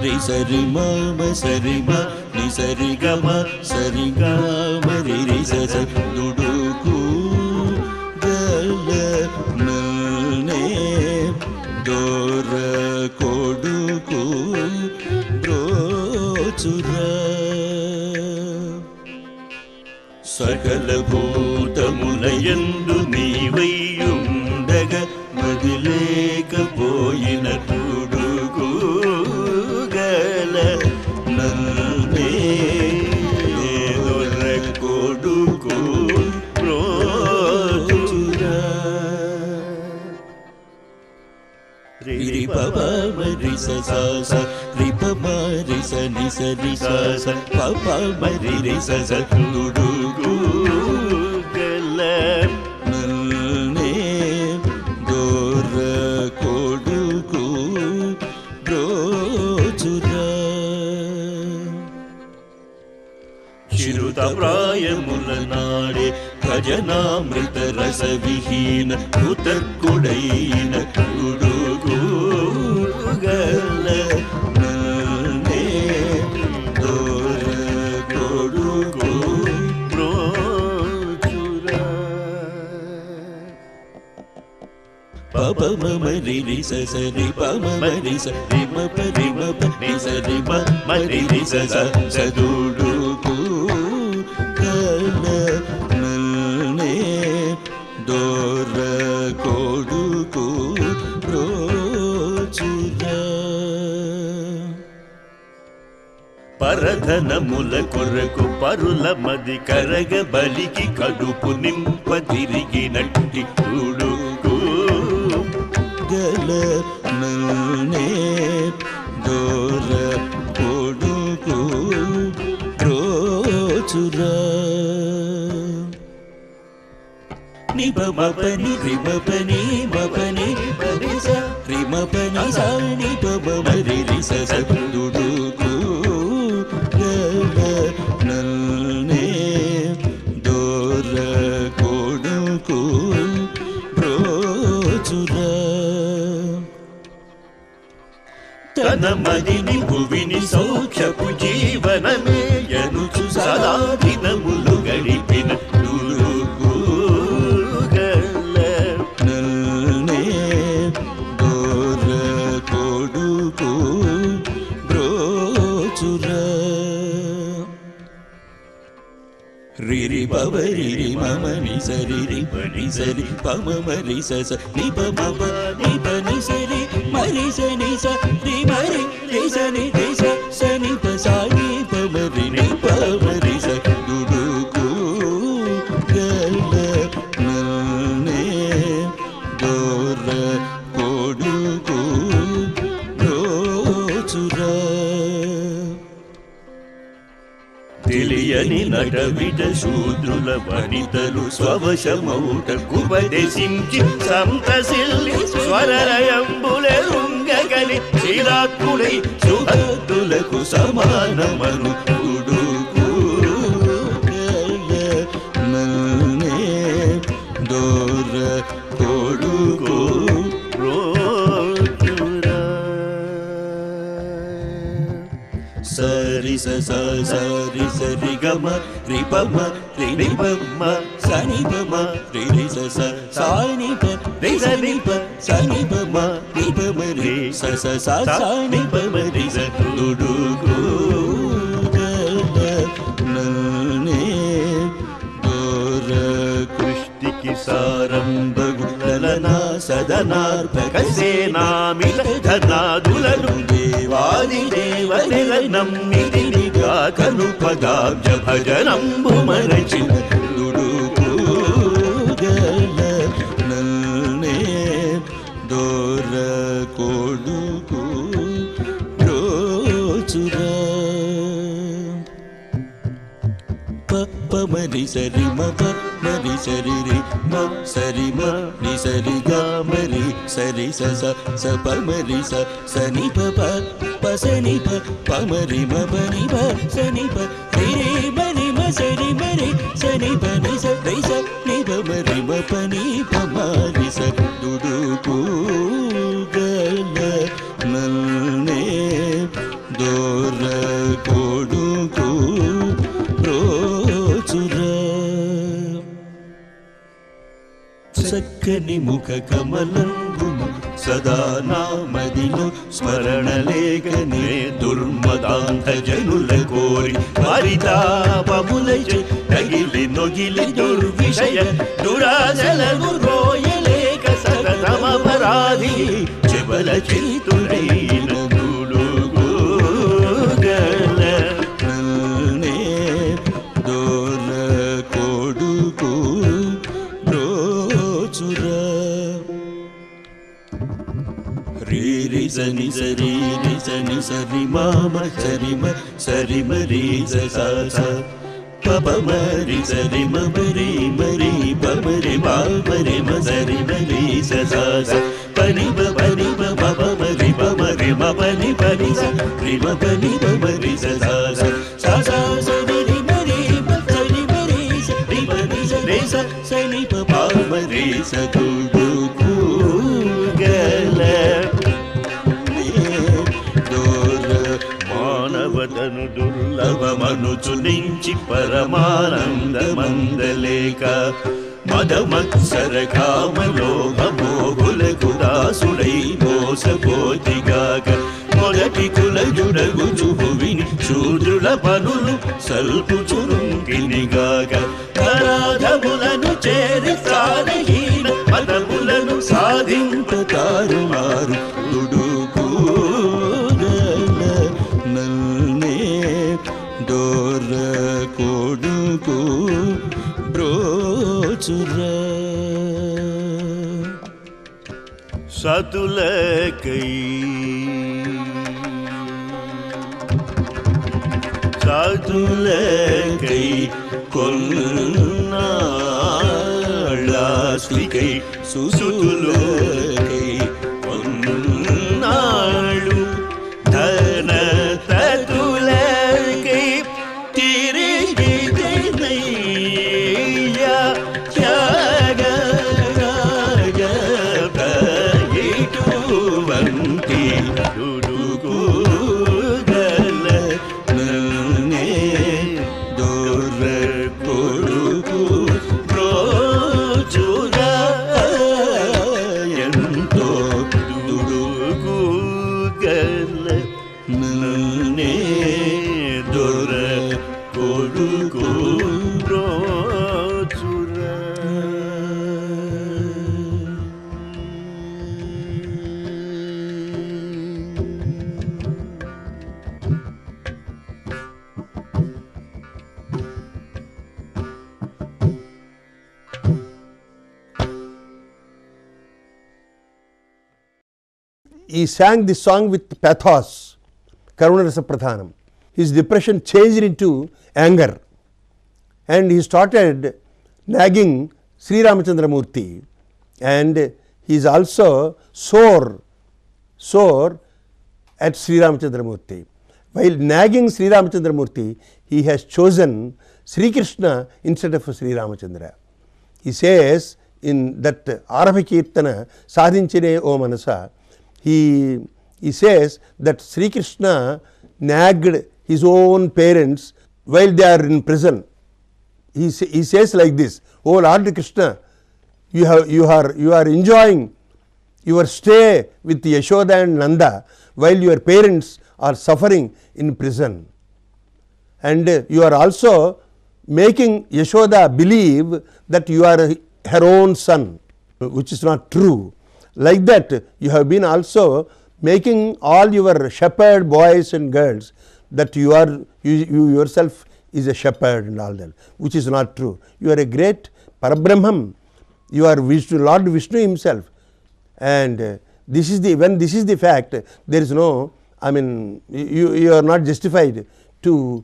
రి సరి మమ సరి మ ని సరి గమ సరి గమ రి స దుడుకు గల నన్నే దోర కొడుకు బ్రోచుర సకల భూతములయందు నీవైయుండగ మదిలేకపోయిన తుడుగు గల నన్నే దొర కొడుకు బ్రోచుర రి ప మరి స రి ప మరి స ని స రి స ప మరి రి స తుడుగు గల నన్నే దొర కొడుకు బ్రోచుర చిరుత ప్రాయముల నాడే భజనామృత రస విహీన ఉతర్కుడైన తుడుగు గల నన్నే దొర కొడుకు బ్రోచుర ప మమ రి రి స రి ప మమ రి స రి మ ప రి స రి మ రి స దుడుకు గల నన్నే దొర కొడుకు బ్రోచుర పరధనముల కొరకు పరుల మది కరగ బలికి కడుపు నింప తిరిగినట్టి తుడుకు గల నన్నే దొర కొడుకు బ్రోచుర నిబ మపని రిమ పని మపని పరిస రిమ పని స నిబ మరి రి స దుడుకు గల నన్నే దొర కొడుకు బ్రోచుర తన మదిని భువిని సౌఖ్యపు జీవనమే ఎనుచు సదా దినములు గడిపిన తుడుగు గల నన్నే దొర కొడుకు బ్రోచుర రి పవ రి మమ ని సరి రి పని సరి పమ మరి స ని ప మ ప ని ప ని సరి మరి స ని స రి మరి రి స ని రి స స ని ప స ని ప మరి ని ప మరి స దుడుకు గల నన్నే దొర కొడుకు బ్రోచుర తెలియని నటవిట శూద్రుల వనితలు స్వవశమౌటకుపదేశించి సంతసిల్లి స్వరలయంబులెరుంగగలి శ్రీరాత్ముడై సుభక్తులకు సమానమను తుడుకు గల నన్నే దొర కొడుకు బ్రోచుర సరి స సరి సరి గమ రి ప మ రి ప మ స ని ప మ రి స స ని ప రి స ని ప స ని ప మ రి ప మ రి స స ని ప మ రి స దుడుకు గల నన్నే దొర కృష్టికి సారంభ గుడలనా సదనార్భక సేనామిల ధనాదులను దేవాది దేవనిల నమ్మిదిగా కను పదాబ్జ భజనంబు మరచిన తుడుకు గల నన్నే దొర కొడుకు బ్రోచుర ప మరి సరి మ ప సరి రి మ సరి మ ని సరి గ మరి సరి స స స ప మరి స స ని ప ప ప స ని ప ప మరి మ ప ని ప స ని ప రి రి మ ని మ సరి మ రి స ని ప ని స రి స ని ప మరి మ ప ని ప మ రి స దుడు కు గల నల్నే దోర కొడుకు రోజుర చక్కని ముఖ కమలంబును సదా నామదిలో స్మరణ లేఖనే దుర్మదాంత జనుల కోరి పరితాపములచే తగిలి నొగిలి దుర్విషయ దురాశలను రోయలేక సతతమపరాధి చెబల చిత్తుడైన దుడుగు గల నల్నే దోర కొడుకు రోజురా రీ రి స ని స రి రి స ని స రి మ మ స రి మ రి స స స ప ప మ రి స రి మ మ రి మ రి ప మ రి మ మ రి మ స రి మ రి స స స ప ని ప ప ని ప ప ప మ రి ప మ రి మ ప ని ప ని స రి మ ప ని ప మ రి స స స స స స రి రి మ రి ప స రి మ రి స రి మ రి స రి స స ని ప ప మ రి స దు డు కు గల మానవతను దుర్లభమనుచు నుంచి పరమానందమందలేక మదమత్సర కామలోభమోగులకు దాసుడై మోసపోతిగాక మొదటి కులజుడగుచు భువిని శూద్రుల పనులు సల్పుచురుంకినిగాక అరాధములను చేరి సారహీన పదములను సాధింపతారు మారు దుడుకు నల్నే దోర కొడుకు బ్రోచురా సతులకై సతులకై కొన్నాళ్ళాస్తికై సుసుతులకై కొన్నాళ్ళు ధన తతులకై తిరిగి తినయ్యా త్యాగరాజ ఇటువంటి దుడుకు గల నల్నే దోర కొడుకు రోజురా ఎంతో దుడుకు గల నల్నే దొర కొడుకు రోజురా He sang this song with pathos, Karuna Rasa Pradhanam. His depression changed into anger and he started nagging Sri Ramachandra Murthy, and he is also sore at Sri Ramachandra Murthy. While nagging Sri Ramachandra Murthy, he has chosen Sri Krishna instead of Sri Ramachandra. He says in that Arabha Kirtana, Sadhinchine O Manasa, he says that Sri Krishna nagged his own parents while they are in prison. He says like this, "O Lord Krishna, you are enjoying your stay with Yashoda and Nanda while your parents are suffering in prison, and you are also making Yashoda believe that you are her own son, which is not true. Like that, you have been also making all your shepherd boys and girls that you yourself is a shepherd and all that, which is not true. You are a great Parabrahman. You are Vishnu, Lord Vishnu himself, and this is the fact. There is no, you are not justified to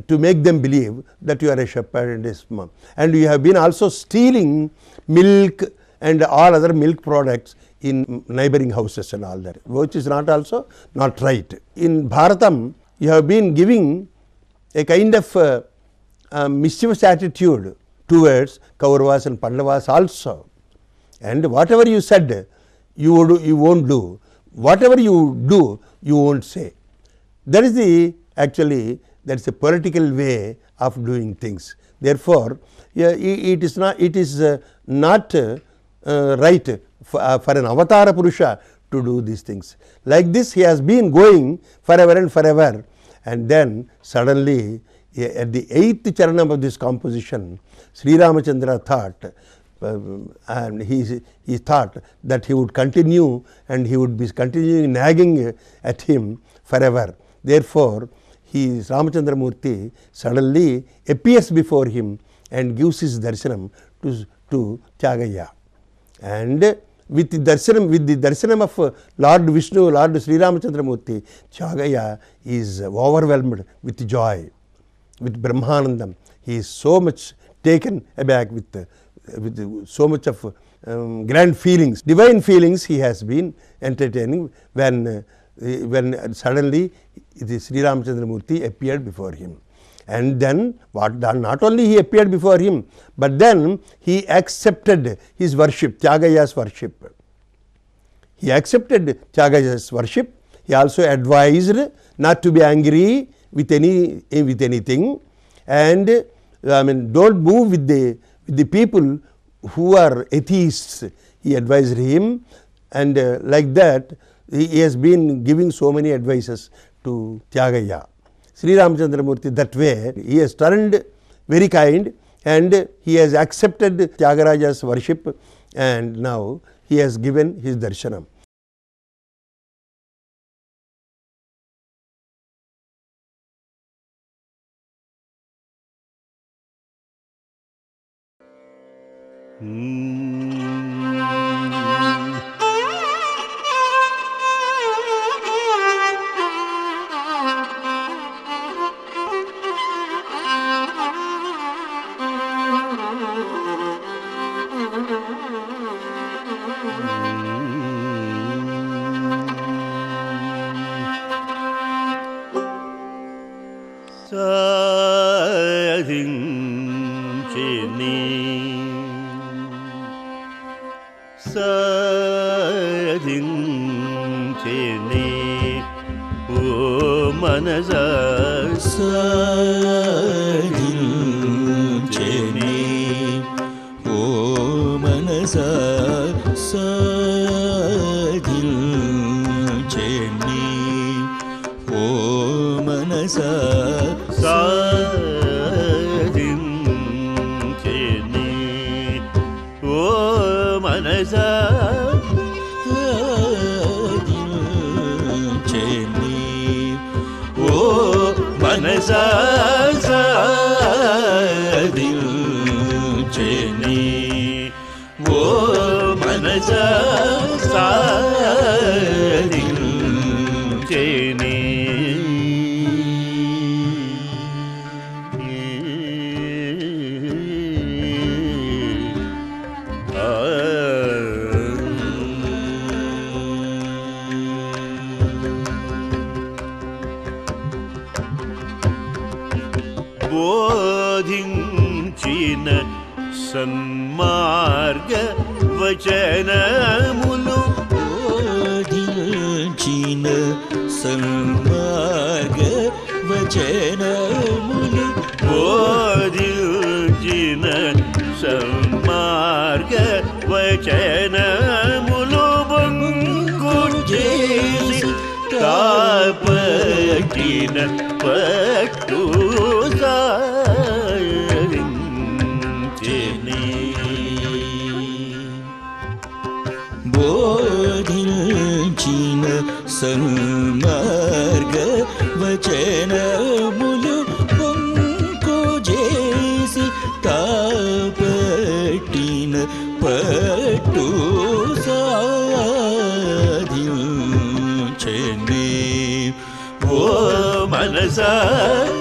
to make them believe that you are a shepherd and a mom. And you have been also stealing milk and all other milk products in neighboring houses and all that, which is not also not right. In Bharatam, you have been giving a kind of mischievous attitude towards Kauravas and Pandavas also. And whatever you said, you won't do. Whatever you do, you won't say. That is the actually that's a political way of doing things. Therefore, it is not right for an Avatara Purusha to do these things. Like this, he has been going forever and forever, and then suddenly at the 8th charanam of this composition, Sri Ramachandra thought, and he thought that he would continue and he would be continuing nagging at him forever. Therefore, Ramachandra Murthy suddenly appears before him and gives his darshanam to Tyagayya. And with the darshanam of Lord Vishnu, Lord Sri Ramachandra Murthy, Tyagayya is overwhelmed with joy, with Brahmanandam. He is so much taken aback with so much of grand feelings, divine feelings he has been entertaining when suddenly Sri Ramachandra Murthy appeared before him. And then not only he appeared before him, but then he accepted his worship, Tyagayya's worship. He accepted Tyagayya's worship. He also advised not to be angry with anything, and don't move with the people who are atheists. He advised him, and like that he has been giving so many advices to Tyagayya. Sri Ramachandra Murthy, that way he has turned very kind, and he has accepted Tyagaraja's worship, and now he has given his darshanam.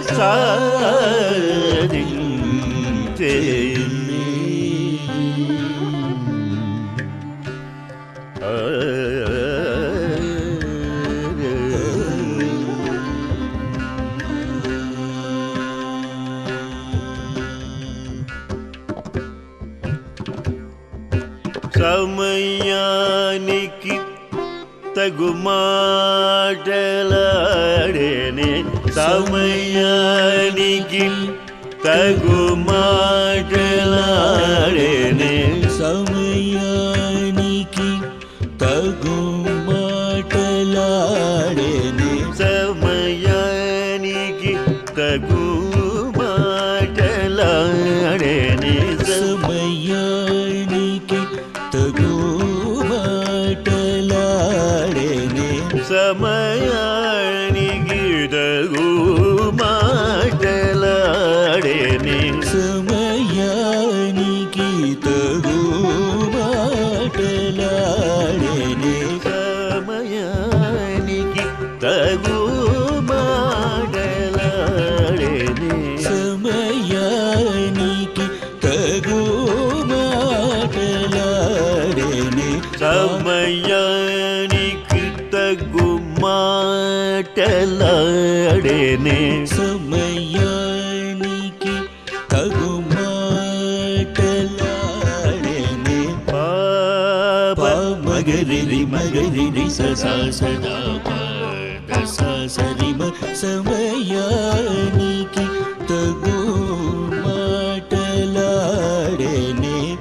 సాధించేనే. సమయానికి తగు మాటలాడేనే, సమయానికి తగు మాటలాడేనే, సమయానికి తగు మాటలాడేనే, సమయానికి తగు మాటలాడేనే, సమయానికి తగు మాటలాడేనే, సమయానికి తగు మాటలాడేనే, సమయానికి తగు మాటలాడేనే, సమయానికి తగు మాటలాడేనే, సమయానికి తగు మాటలాడేనే, సమయానికి తగు మాటలాడేనే, సమయానికి తగు మాటలాడేనే. పాప మగరిరి మగరిరి ససా సదా పద సరిమ, సమయానికి తగు మాటలాడేనే.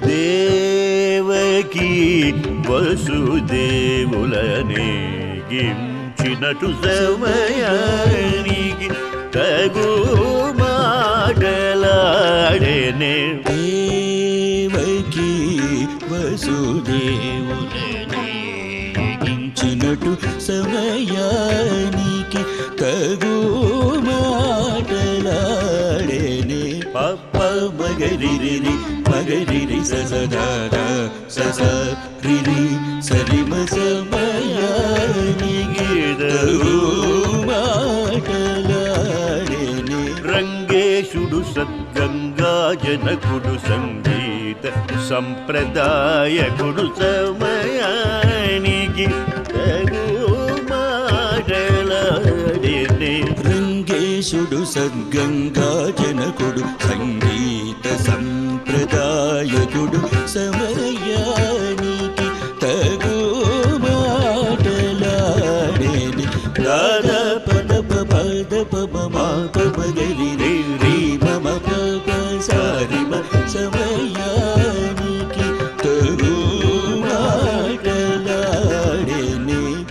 దేవకి వసుదేవులనే గించినటు సమయానికి తగు మాటలాడేనే, దేవకి వసుదేవులనే గించినటు సమయానికి తగు మాటలాడేనే. పాప మగరిరి మగరిరి ససదాద సస రిరి సరిమ, సమయానికి తగు మాటలాడేనే. రంగేశుడు సద్గంగా జనకుడు సంగీత సంప్రదాయకుడు సమయానికి తగు మాటలాడేనే, రంగేశుడు సద్గంగా జనకుడు సంగీత సంప్రదాయకుడు సమయానికి తగు మాటలాడేని. దాద పద పద పద మగరి రే మమ పద సారిమ, సమయానికి తగు మాటలాడేని.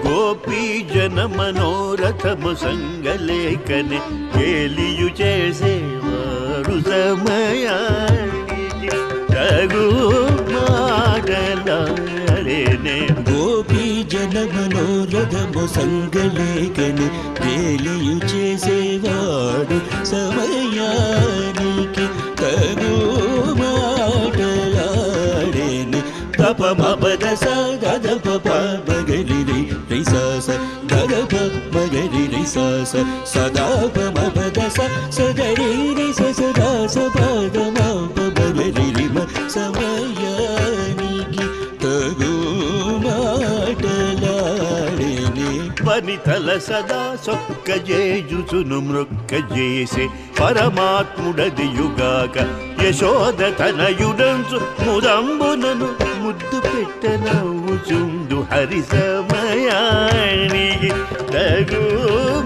గోపీ జన మనోరథము సంగలేకనే కేలియు చేసేవాడు సమయానికి తగు మాటలాడేనే, గోపీ జన మనోరథము సంగలేకని తేలియు చేసేవాడు సమయానికి తగు మాటలాడేని. తప మపద సదప మగరి రిసాస దగప మగరి రిసాస సదాప మపద సదరి రిస సదాస పద మప మగరి రిమ, సమయానికి తగు మాటలాడేని. వనితల సదా సొక్క జేజుచును మృక్క చేసే పరమాత్ముడదియుగాక యశోద తనయుడంచు ముదంబునను ముద్దు పెట్ట నవ్వుచుండు హరి సమయానికి తగు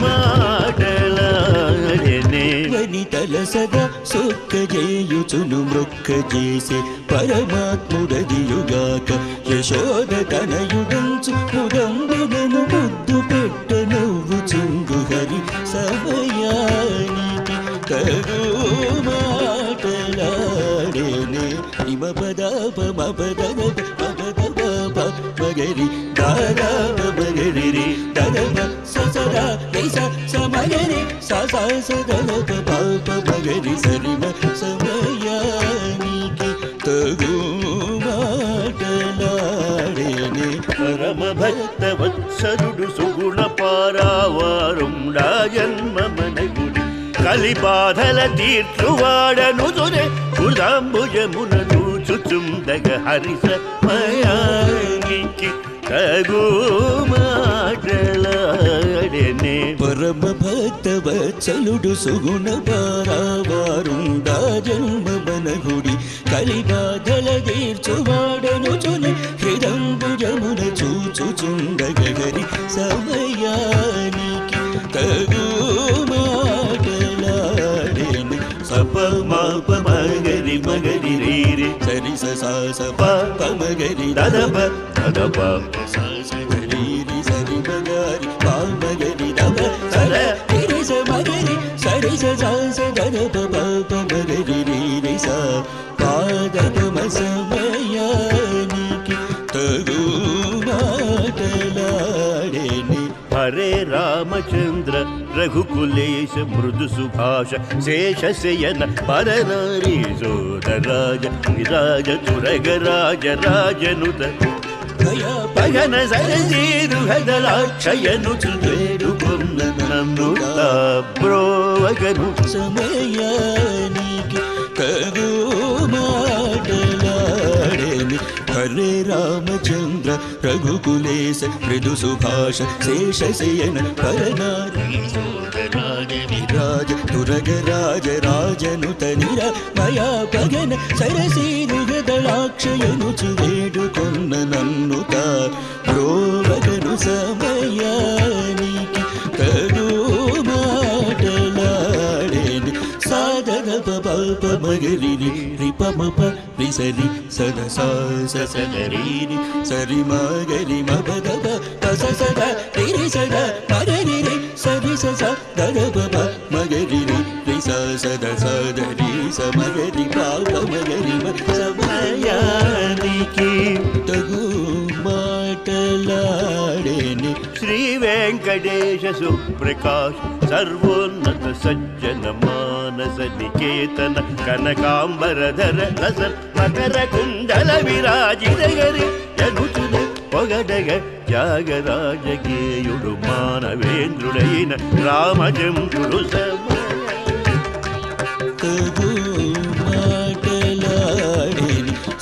మాటలాడేనే. వనితల సదా సొక్క చేయుచును మృక్క చేసే పరమాత్ముడదియుగాక యశోద తనయుడంచు ముదంబునను ముద్దు పెట్ట నవ్వుచుండు హరి సమయానికి తగు మాటలాడేనే. ఇమ పద పద మగరి దాదా మగరి రి దద ససదా రిస సమగరి సస సదల పాప మగరి సరిమ, సమయానికి తగు మాటలాడేనే. పరమ భక్త వత్సరుడు సుగుణ పారావారుండా జన్మ మనకు కలిబాధల తీర్చువాడను తునే ఉదాంబుజమున దూచుచుండగ హరిసమయానికి తగు మాటలాడెనే. పరమ భక్త వత్సలుడు సుగుణ పారావారుండా జన్మ మనగుడి కలిబాధల తీర్చువాడను చుని హృదంబుజమున చూచుచుండగ హరి సమయానికి తగు మాటలాడెను. సప మాప మగరి మగరి రే రే సరి స ప మగరి దదప దదప సరి రి సరి మగరి పా మగరి దప సర రి స మగరి సరి స దదప ప మగరి రే రే స పాదప సమయానికి తగు మాటలాడెను. హరే రామచంద్ర రఘుకులేశ మృదు సుభాష శేషశయన పరనారీ సోదరాజ విరాజ తురగరాజ రాజనుత పగన సరసీరు హదలాక్షయను వేడుకొన్న నన్ను బ్రోవగను సమయానికి తగు మాటలాడెను. హరే రామచంద్ర రఘుకులేశ మృదు సుభాష శేషశయన పరనారీ సోదరాజ విరాజ తురగరాజ రాజనుత నిరమయా పగన సరసీరు గదళాక్షయను వేడుకొన్న నన్నుత బ్రోవగను సమయానికి తగు మాటలాడెను. సాధన ప మగరి రి పమ రి సరి సద సరి సరి మగరి మగద పస సద రి సద మగరి రి సరి స దద ప మగరి రి సద సదరి స మగరి పాప మగరి సమయానికి తగు మాటలాడెను. శ్రీ వెంకటేశ సుప్రకాశ్ సర్వోన్నత సజ్జన మానస నికేతన కనకాంబరధర రస మకర కుండల విరాజితగరి జనుచున పొగడగ త్యాగరాజగేయుడు మానవేంద్రుడైన రామచంద్రుడు తగు మాటలాడెను.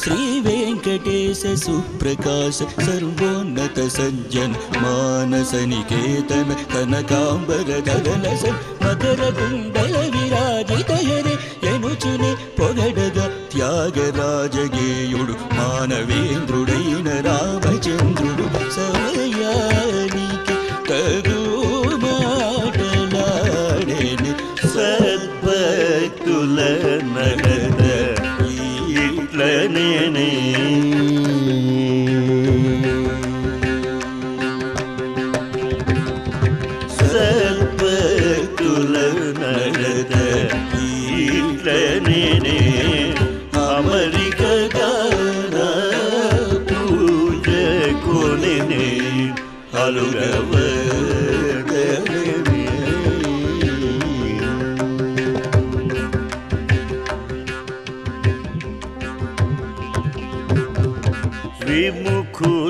శ్రీ వెంకటేశ సుప్రకాశ సర్వోన్నత సజ్జన్ మానస నికేతన కనకాంబరధరలస మకర కుండల విరాజిత హరి ఎనుచుని పొగడగ త్యాగరాజగేయుడు మానవేంద్రుడైన రామచంద్రుడు సమయానికి తగు మాటలాడెను. సద్భక్తుల నగద ఇట్లనే సద్భక్తుల నగద ఇట్లనే అమరిక గాన పూజ కొనే అలుగవ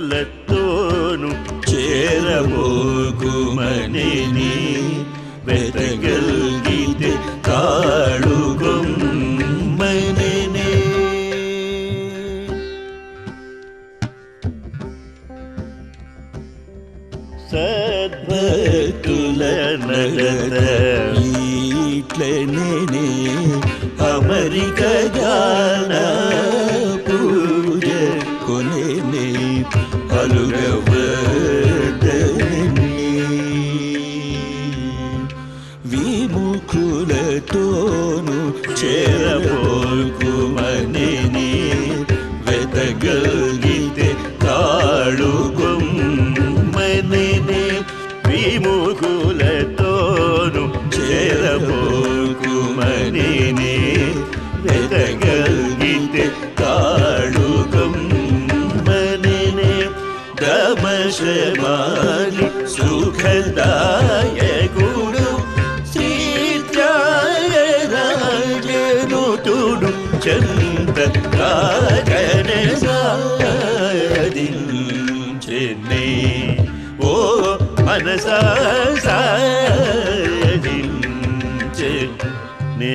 విముఖులతోను చేరబోకుమని వెతగల్గితే కాళుగొమ్మనే. సద్భక్తుల నగద ఇట్లనే అమరిక గాన పూజ కొనే అలుగవదనే. విముఖులతోను చేరబోకుమని వెతగల్గితే కాళుగొమ్మనే. విముఖులతోను చేరబోకుమని వెతగల్గితే కాళుగొమ్మనే. దమశమాలి సుఖదాయకుడు శ్రీ త్యాగరాజనుతుడు చంద్ర కాగన సాధించెనే. ఓ మనసా సాధించె నే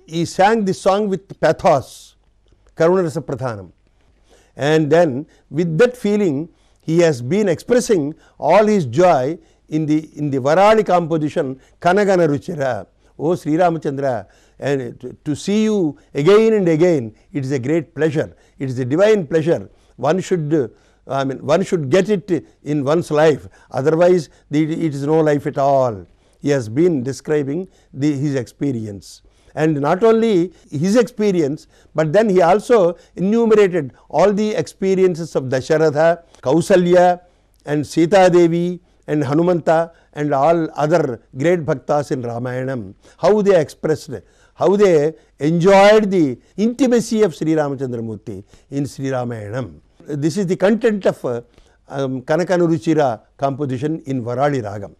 He sang this song with pathos, Karunarasa Pradhanam. And then with that feeling, he has been expressing all his joy in the Varali composition, Kanagana Ruchira. Oh Sri Ramachandra, and to see you again and again, it is a great pleasure. It is a divine pleasure. One should get it in one's life. Otherwise, it is no life at all. He has been describing his experience. And not only his experience, but then he also enumerated all the experiences of Dasharatha, Kausalya and Sita Devi and Hanumanta and all other great bhaktas in Ramayanam, how they expressed, how they enjoyed the intimacy of Sri Ramachandramurti in Sri Ramayanam. This is the content of Kanakanuruchira composition in Varali Ragam.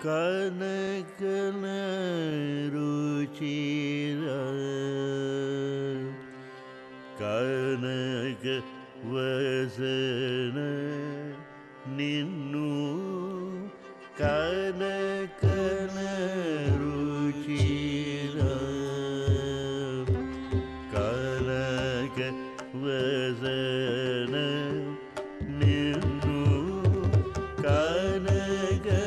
Kanakanuruchira Kanaka vasana ninnu Kanakanuruchira Kanaka vasana ninnu Kanaka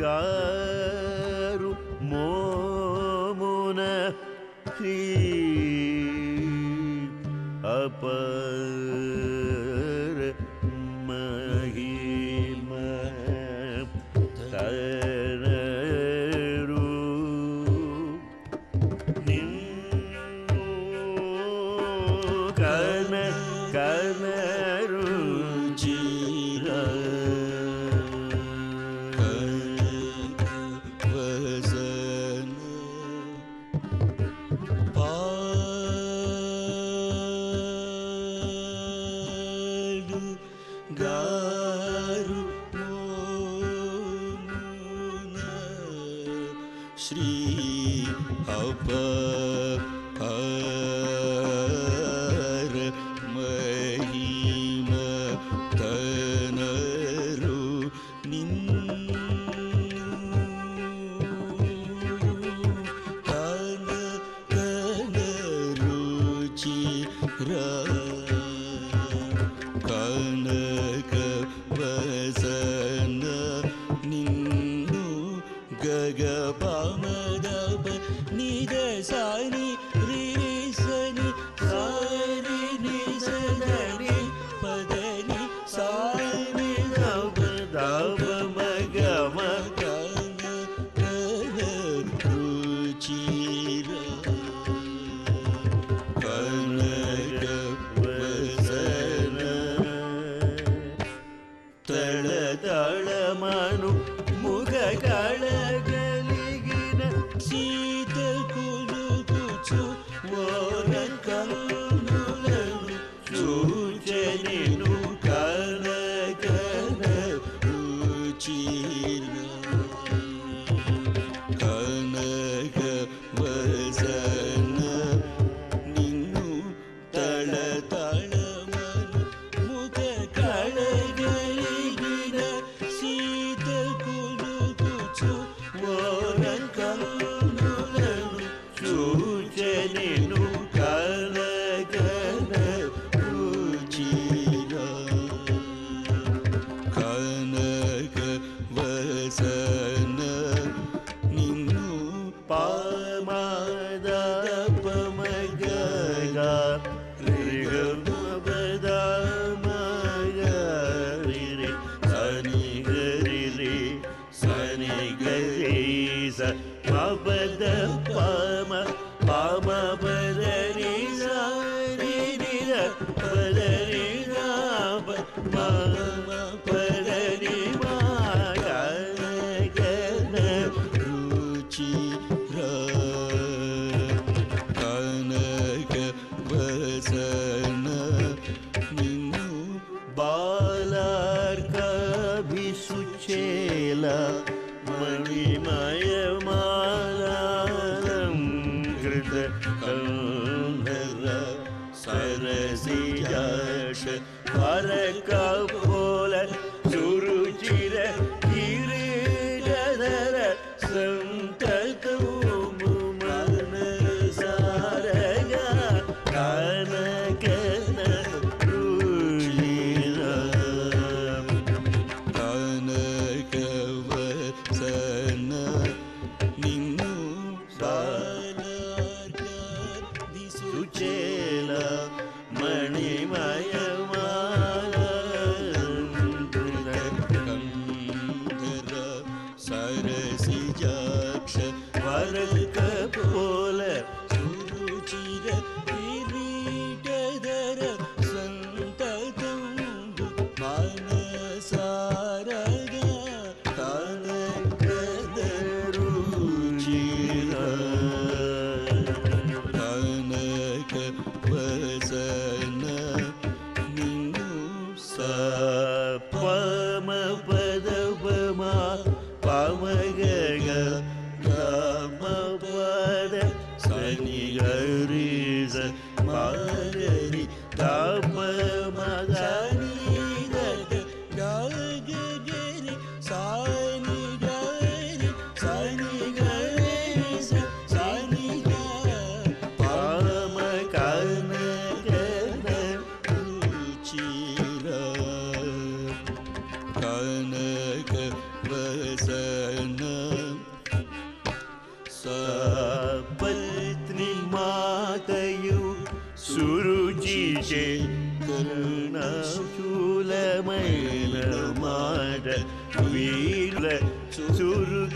గారు మోమున శ్రీ అపర మహిమ తనరు నిన్ను కనరు చిర వసన పాడు గారు మోమున శ్రీ అపర మహిమ తనరు నిన్ను కనక వసన నిన్ను గగపమదప నిద సాని రిసని సారి నిసదని పదని సాని దవ దవ మగమ కనక రుచిర కనక వసన తళ తళమను ముఖ కళగలిగిన సీత కులుకుచు ఓర కన్నులను సూచనను కనకన రుచిర కనక వసన నిన్ను తళ తళమను ముఖ కళగలిగిన సీత కులుకుచు ఓర కన్నులను సూచనను కనకన రుచిర కనక వసన నిన్ను పామదపమగగా రిగమపదమగరి సని గరి సని గరి స మపద పమ పమ పదని సని నిర పదని నాప మమ పదని మాగన రుచిర కనక వసన నిన్ను బాలార్కభిసుచేల మణిమయమాలం కృత కంధర సరసిజాక్ష పరకపోల సురుచిర కిరీటధర సంతతము మనసారగా కనకన రుచిర కనక వసన నిన్ను సుచేల మణిమయమాలంధర సరసిజాక్ష వరకపోల సురుచిర కిరీటధర సంతతంబు మనసారగా కనకన రుచిర కనక వసన నిన్ను పమ పదపమ పమగగ గమ పద సని గరి స మగరి తప మగని దగ గగరి సాని గరి సని గరి స సని గ పమ కనకన రుచిర మాట వీళ్ళ చురుకనడాళయ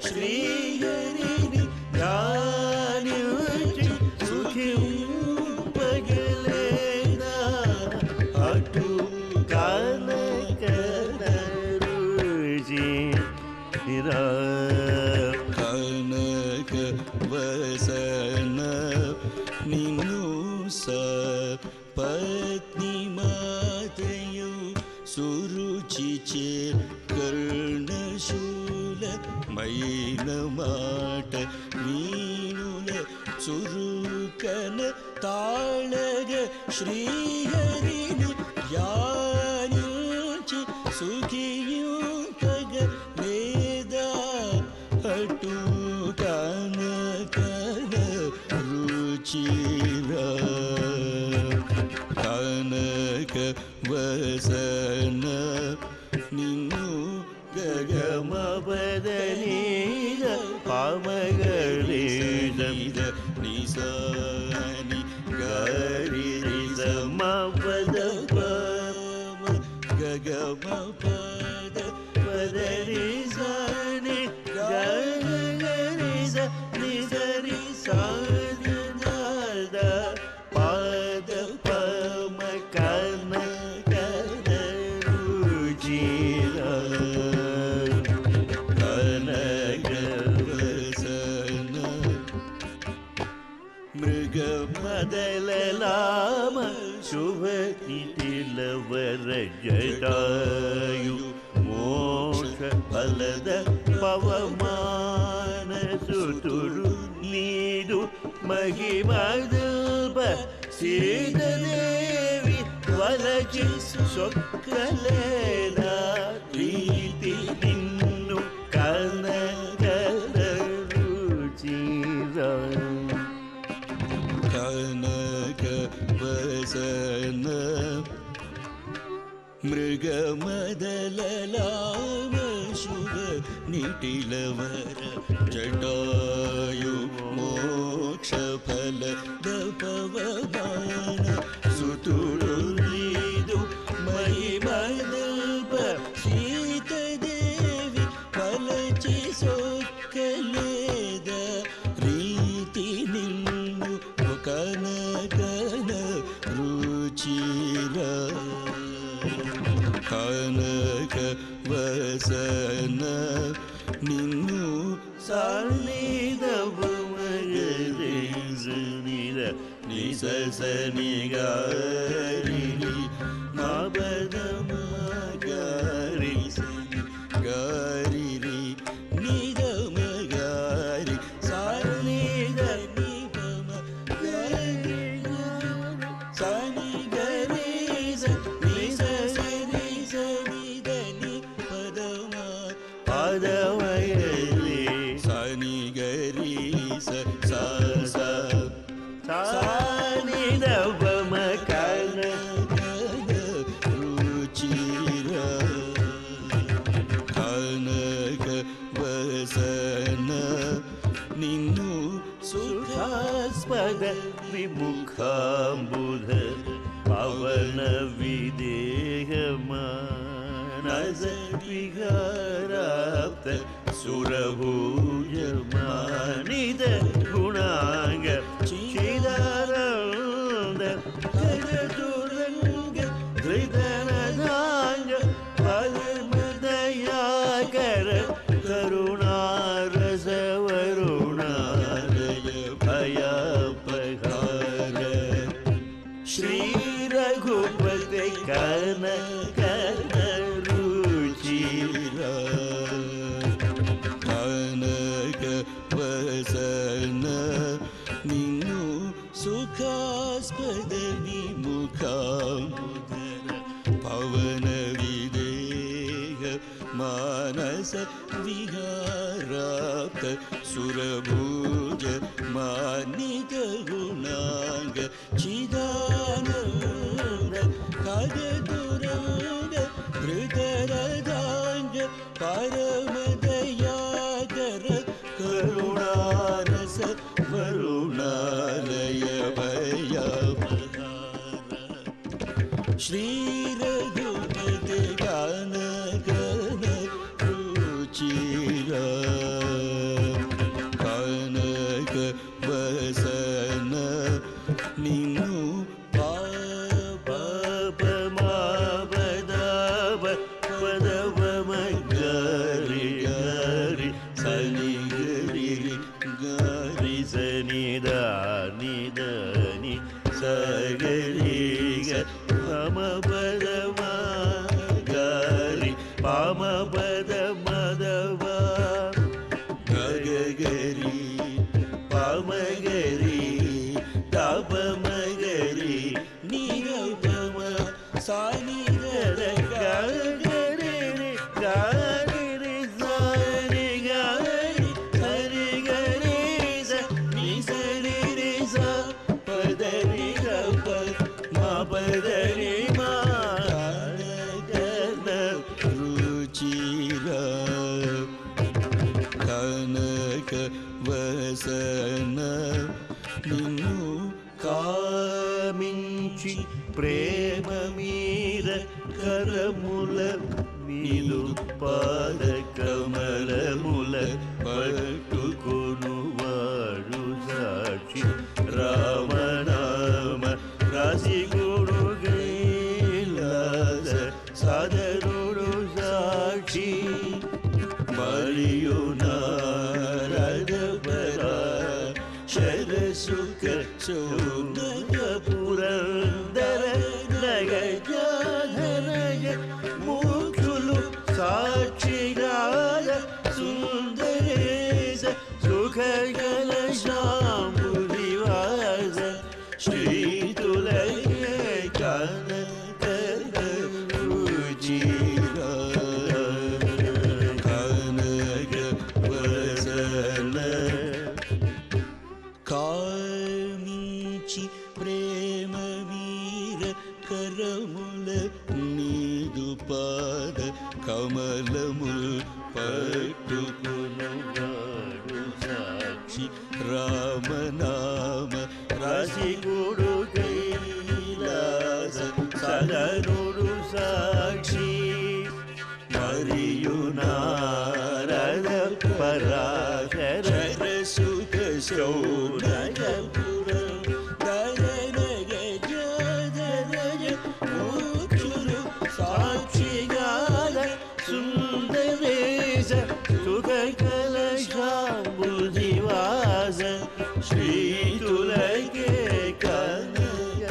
శ్రీహరిని ధ్యానించి సుఖింపగలేదా అటు కనకరుచి కనక వసన నిన్ను ಪತ್ನಿ ಮಾತೆಯು ಸುರುಚಿಚೆ ಕರ್ಣಶೂಲ ಮೈನ ಮಾಟ ನೀನುಲ ಸುರುಕನ ತಾಳಗ ಶ್ರೀಹರಿನಿ ಧ್ಯಾನಿಂಚಿ ಸುಖಿಯು ಕಗ ವೇದ ಅಟು ಕನ ಕನ ರುಚಿರ ಕನಕ ವಸನ ನಿನ್ನು ಗಗಮ ಬದನೀಗ ಪಾಮಗಳೇದ ನಿಸಾನಿ ಗರಿ ಸಮ ಪದ ಪಮ ಗಗಮ ಪದ ಪದರಿ ಸಾನಿ ಗರಿ ಸ ನಿಸರಿ ಸಾನಿ ನಾದ ಪಾದ ಪಮ ಕನ ಕನ ರುಚಿರ ಕನಕ ವಸನ ಮೃಗ ಮದಲಲಾಮ ಶುಭ ನಿತಿಲವರ ಜಟಾಯು ಮೋಕ್ಷ ಫಲದ ಪವಮಾನ ಸುತುರು ನೀಡು ಮಹಿಮದಲ್ಪ ಸೀತದೇವಿ ವಲಚಿ ಸೊಕ್ಕಲೇನ ಪ್ರೀತಿ ನಿನ್ನು ಕನಕದ ರುಚಿರ ಕನಕ ವಸನ ಮೃಗ ಮದಲಲಾಮ ಶುಭ ನಿಟಿಲವರ ಜಟಾಯು ಮೋಕ್ಷ ಫಲ ದಪವದಾನ ಸುತುಳುಲಿದು ಮಹಿಮದಲ್ಪ ಸೀತದೇವಿ ಫಲಚಿ ಸೊಕ್ಕಲೇದ ರೀತಿ ನಿನ್ನು ಕನಕನ ರುಚಿರ ಕನಕ ವಸನ ನಿನ್ನು ಸಾಲಿದವ ಮಗರೇಸನಿರ ನಿಸನಿಗಾರಿ ಮಾಬದ ಮಗಾರಿ ಗಾರಿ ನಿದ ಮಗಾರಿ ಸಾಲಿದ ನಿಪಮ ಗಾರಿ ಸಾನಿ ಗರಿ ನಿಸ ಸರಿ ಸನಿ ಧನಿ ಪದಮ ಪದವಯಲಿ ಸಾನಿ ಗರಿ ಸ ಸ ಸಾನಿ ದವಮ ಕನ ರುಚಿರ ಕನಕ ವಸನ ನಿನ್ನು ಸುಖಾಸ್ಪದ ವಿಮುಖಾಂಬುಧ ಪವನ ವಿದೇಹ ಮಾನಸ ವಿಹಾರಾಪ್ತ ಸುರಭೂಜ ಮಾನಿದ ಗುಣಾಂಗ ಚಿದಾನಂದ ಜಗದುರಂಗ ಧೃತನದಾಂಗ ಪರಮದಯಾಕರ ಕರುಣಾರಸ ವರುಣಾಲಯ ಭಯಪಹಾರ ಶ್ರೀ ರಘುಪತಿ ಕನಕ ರುಚಿರ ಕನಕ ವಸನ ನಿನ್ನು ಸುಖಾಸ್ಪದ ವಿಮುಖಾಂಬುಧರ ಪವನ ವಿದೇಹ ಮಾನಸ ವಿಹಾರಾಪ್ತ ಸುರಭುಜ ಮಾನಿತ ಗುಣಾಂಗ ಚಿದಾನಂದ ಖಗದುರಂಗ ಹೃದರದಾಂಗ ಪರಮದಯಾಕರ ಕರುಣಾರಸ ವರುಣಾಲಯ ಭಯಪಹಾರ శ్రీ రఘుపతి గాన గణ రుచిర కనక వసన నిన్ను వసన నిన్ను కామించి ప్రేమ మీర కరముల మీదు పాద కమలముల పట్టుకొను వాడు సాక్షి రామనామ రాసి గురు గైలాస సాధనుడు సాక్షి మరియు శరసుఖ సౌనక పురందర నగజాధరయ ముఖ్యులు సాక్షిగాల సుందరేశ సుఖగల శాంబుదివాస శ్రీతులయ కనక రుచిర కనక వసన కామించి ప్రేమ వీర కరముల నీదు పాద కమలముల్ పట్టుకునువాడు సాక్షి రామనామ రాసి గుడు కైలాస సదనుడు సాక్షి మరియు నారద పరాశర సుఖ శౌనక సాక్షిగాల సుందరేశ సుఖ కలశాంబుదివాస శ్రీతులకే కనక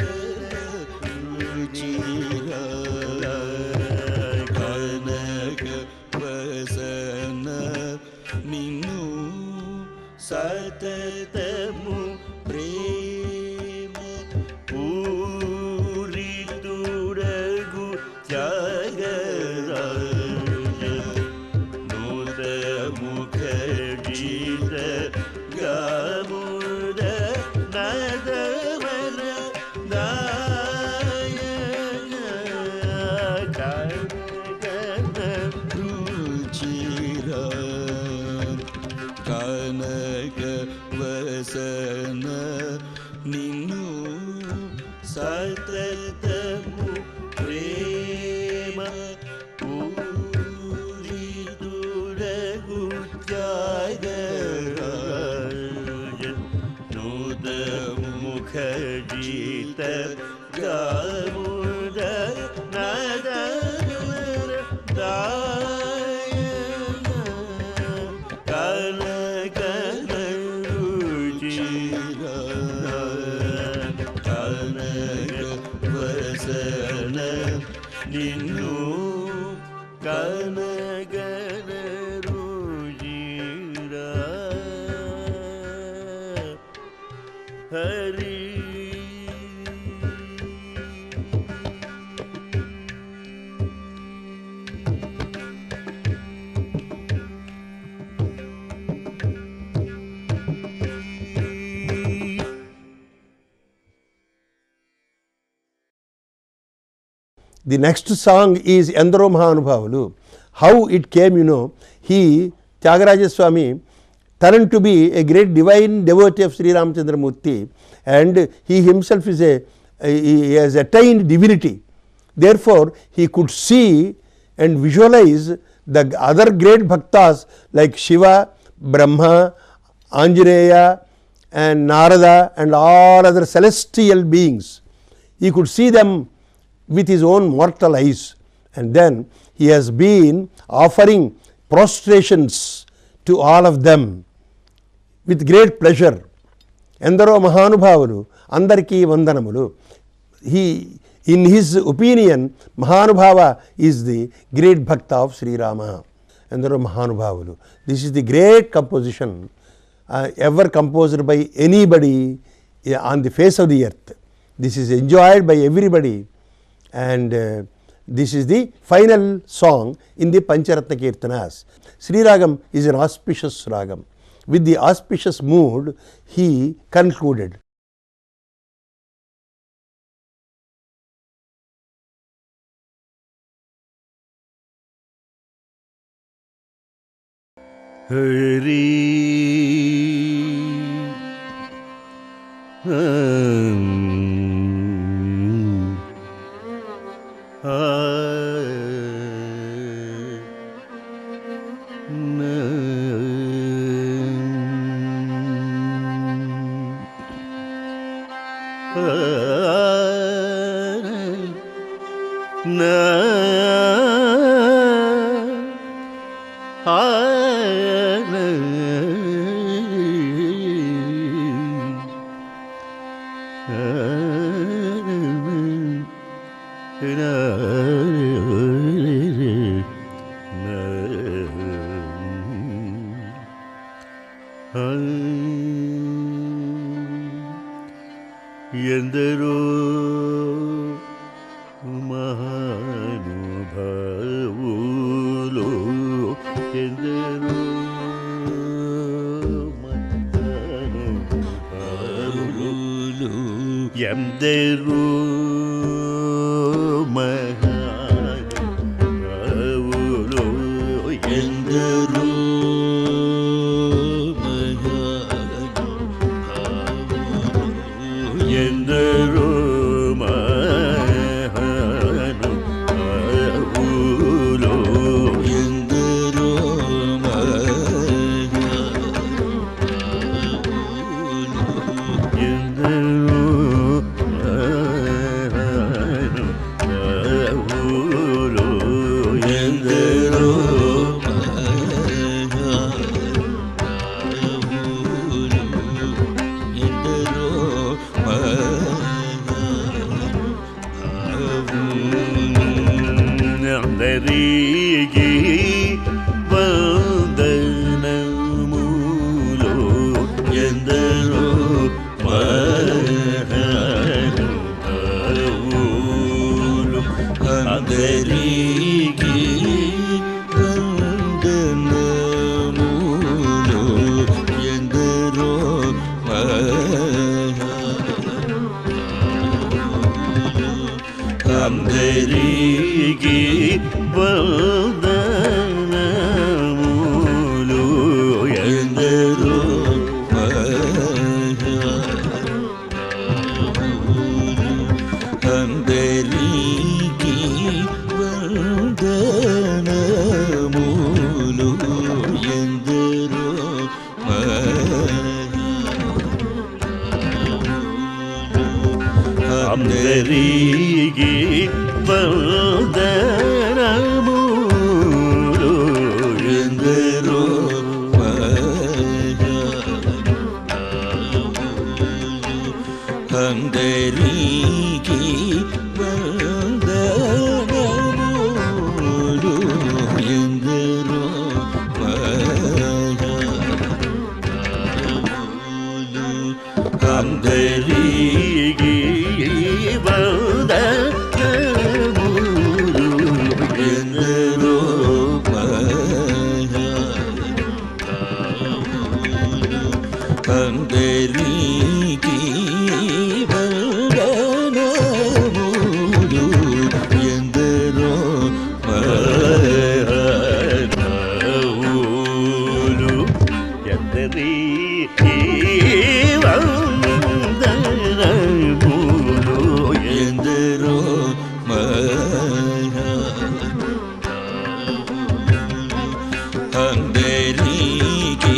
రుచిర కనక వసన నిన్ను సతతము ప్రేమ పూరితుడగు త్యాగరాజ నూత ముఖర్జిత గాముద నదమర దాయన కనక రుచిర కనక వసన నిన్ను సతతము ప్రేమ పూరితుడగు త్యాగరాజ నూత ముఖర్జిత గాముద నదమర దాయన కనక రుచిర కనక వసన నిన్ను కనక Ruchira Hari The next song is Endaro Mahanubhavalu. How it came, he, Tyagaraja Swami, turned to be a great divine devotee of Sri Ramachandra Murthy, and he himself is he has attained divinity. Therefore, he could see and visualize the other great bhaktas like Shiva, Brahma, Anjaneya and Narada and all other celestial beings. He could see them with his own mortal eyes, and then he has been offering prostrations to all of them with great pleasure. ఎందరో మహానుభావులు అందరికీ వందనములు. He, in his opinion, Mahanubhava is the great bhakta of Sri Rama. ఎందరో మహానుభావులు. This is the great composition ever composed by anybody on the face of the earth. This is enjoyed by everybody, and this is the final song in the Pancharatna Kirtanas. Sri Ragam is an auspicious ragam. With the auspicious mood, he concluded. Hari ఎందరో మహానుభావులు ఎందరో మహానుభావులు ఎందరో మహానుభావులు ఎందరో ఎందరో మహానుభావులు ఎందరో మహానుభావులు ఎందరో మహానుభావులు ఎందరో అందరికీ వందనములు ఎందరో మహానుభావులు అందరికీ వందనములు ఎందరో అందరికీ వందనములు ఎందరో అందరికీ వందనములు ఎందరో అందరికీ వందనములు ఎందరో అందరికీ వందనములు ఎందరో అందరికీ వందనములు అందరికీ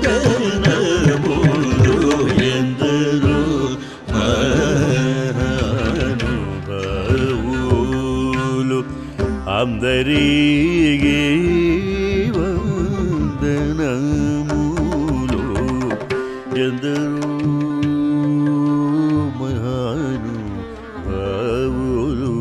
వందనములు ఎందరో మహానుభావులు అందరికీ వందనములు ఎందరో మహానుభావులు.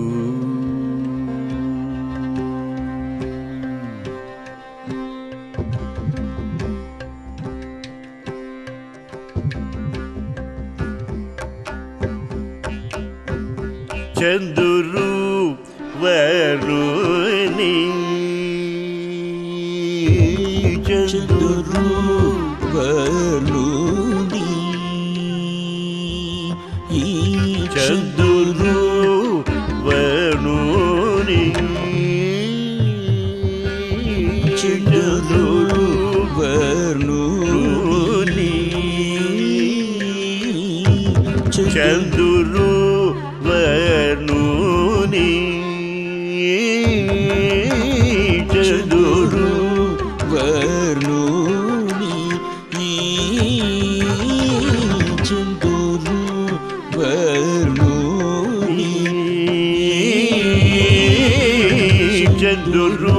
చంద్రు వరుణి చంద్రు వరుణి చంద్రు వరుణి చంద్రు వరుణి చంద్రు వరుణి చంద్రు వరుణి చంద్రు వరుణి చంద్రు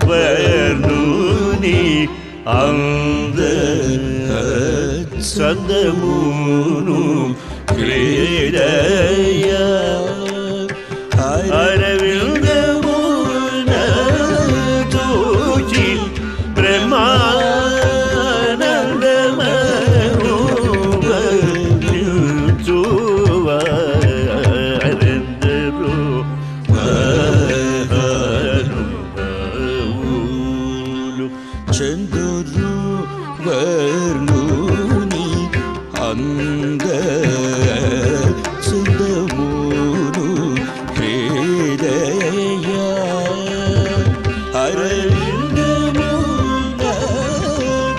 వరుణి అంద సందమును హృదయ అరవిందమున చూచి బ్రహ్మానందమను చూవరెందరో మహానుభావులు. చంద్రు వరుణి అంద సుందమును హృదయ అరవిందమున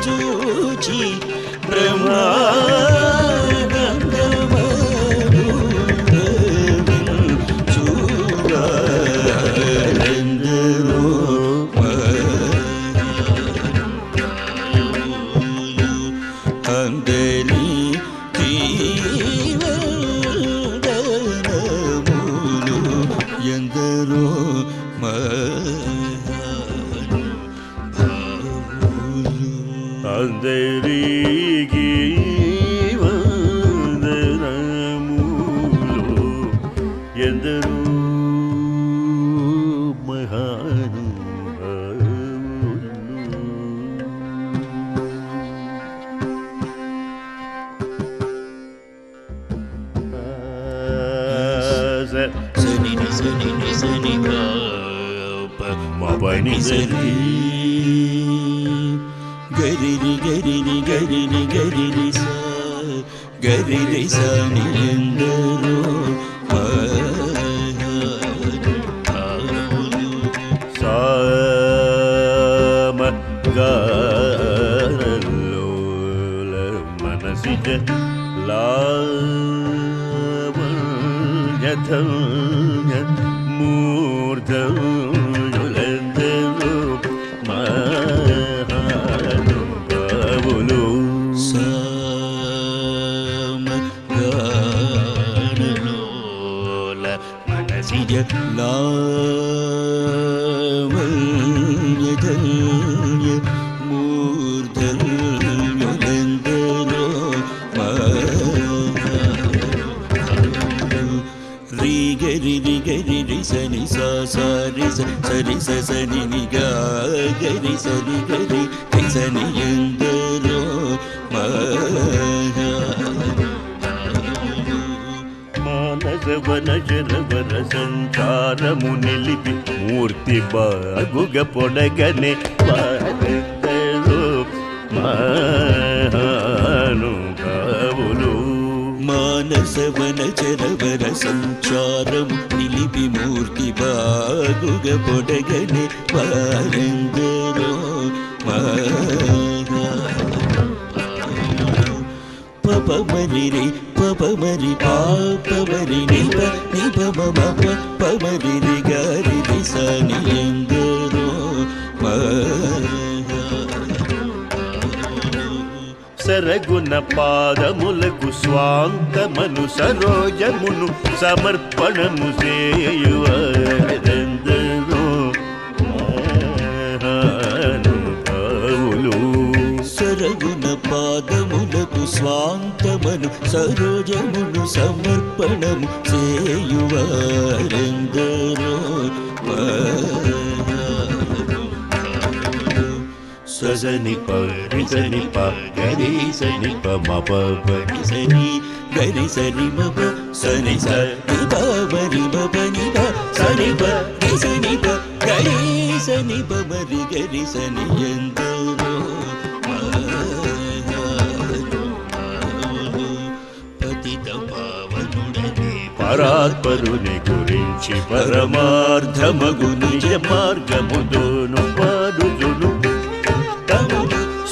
చూచి బ్రహ్మానందమను చూవరెందరో అందరికీ వందనములు ఎందరో మహానుభావులు. అందరికీ వందనములు ఎందరో సని సని సని మబని సని గరిని గరిని గరిని గరిని సా గరిని సని ఎందరో సామ గారలోల మనసిజ లావణ్యధన్య మూర్ధయులందరూ మహానుభావులు. సామ గారలోల మనసిజ లావణ్యధన్య మూర్ధయులందరో రి గరి రి గరి రి సని సా సా రి స సరి స సని ని గా గరి సని గరి రి సని ఎందరో మానస వన జనవర సంచారము నిలిపి మూర్తి బాగుగ పొడగనే వారెందరో మహానుభావులు. మానసవన చరవర సంచారము నిలిపి మూర్తి బాగుగ పొడగనే వారెందరో పప మరి రే పప మరి పాప మరి నిప నిప పమ పమరి గరి సని ఎందరో సరగుణ పాదములకు స్వాంతమను సరోజమును సమర్పణము చేయువరెందరో మహానుభావులు. సరగుణ పాదములకు స్వాంతమను సరోజమును సమర్పణము చేయువరెందరో సజని పరిసని పగరి సని పమ సని గరి సని మప సని సని పమరి మపని ప సని ప సని ప గరి సని పమరి గరి సని ఎందరో పతిత పావనుడనే పరాత్పరుని గురించి పరమార్థమగు నిజ మార్గముదోను పాడుదును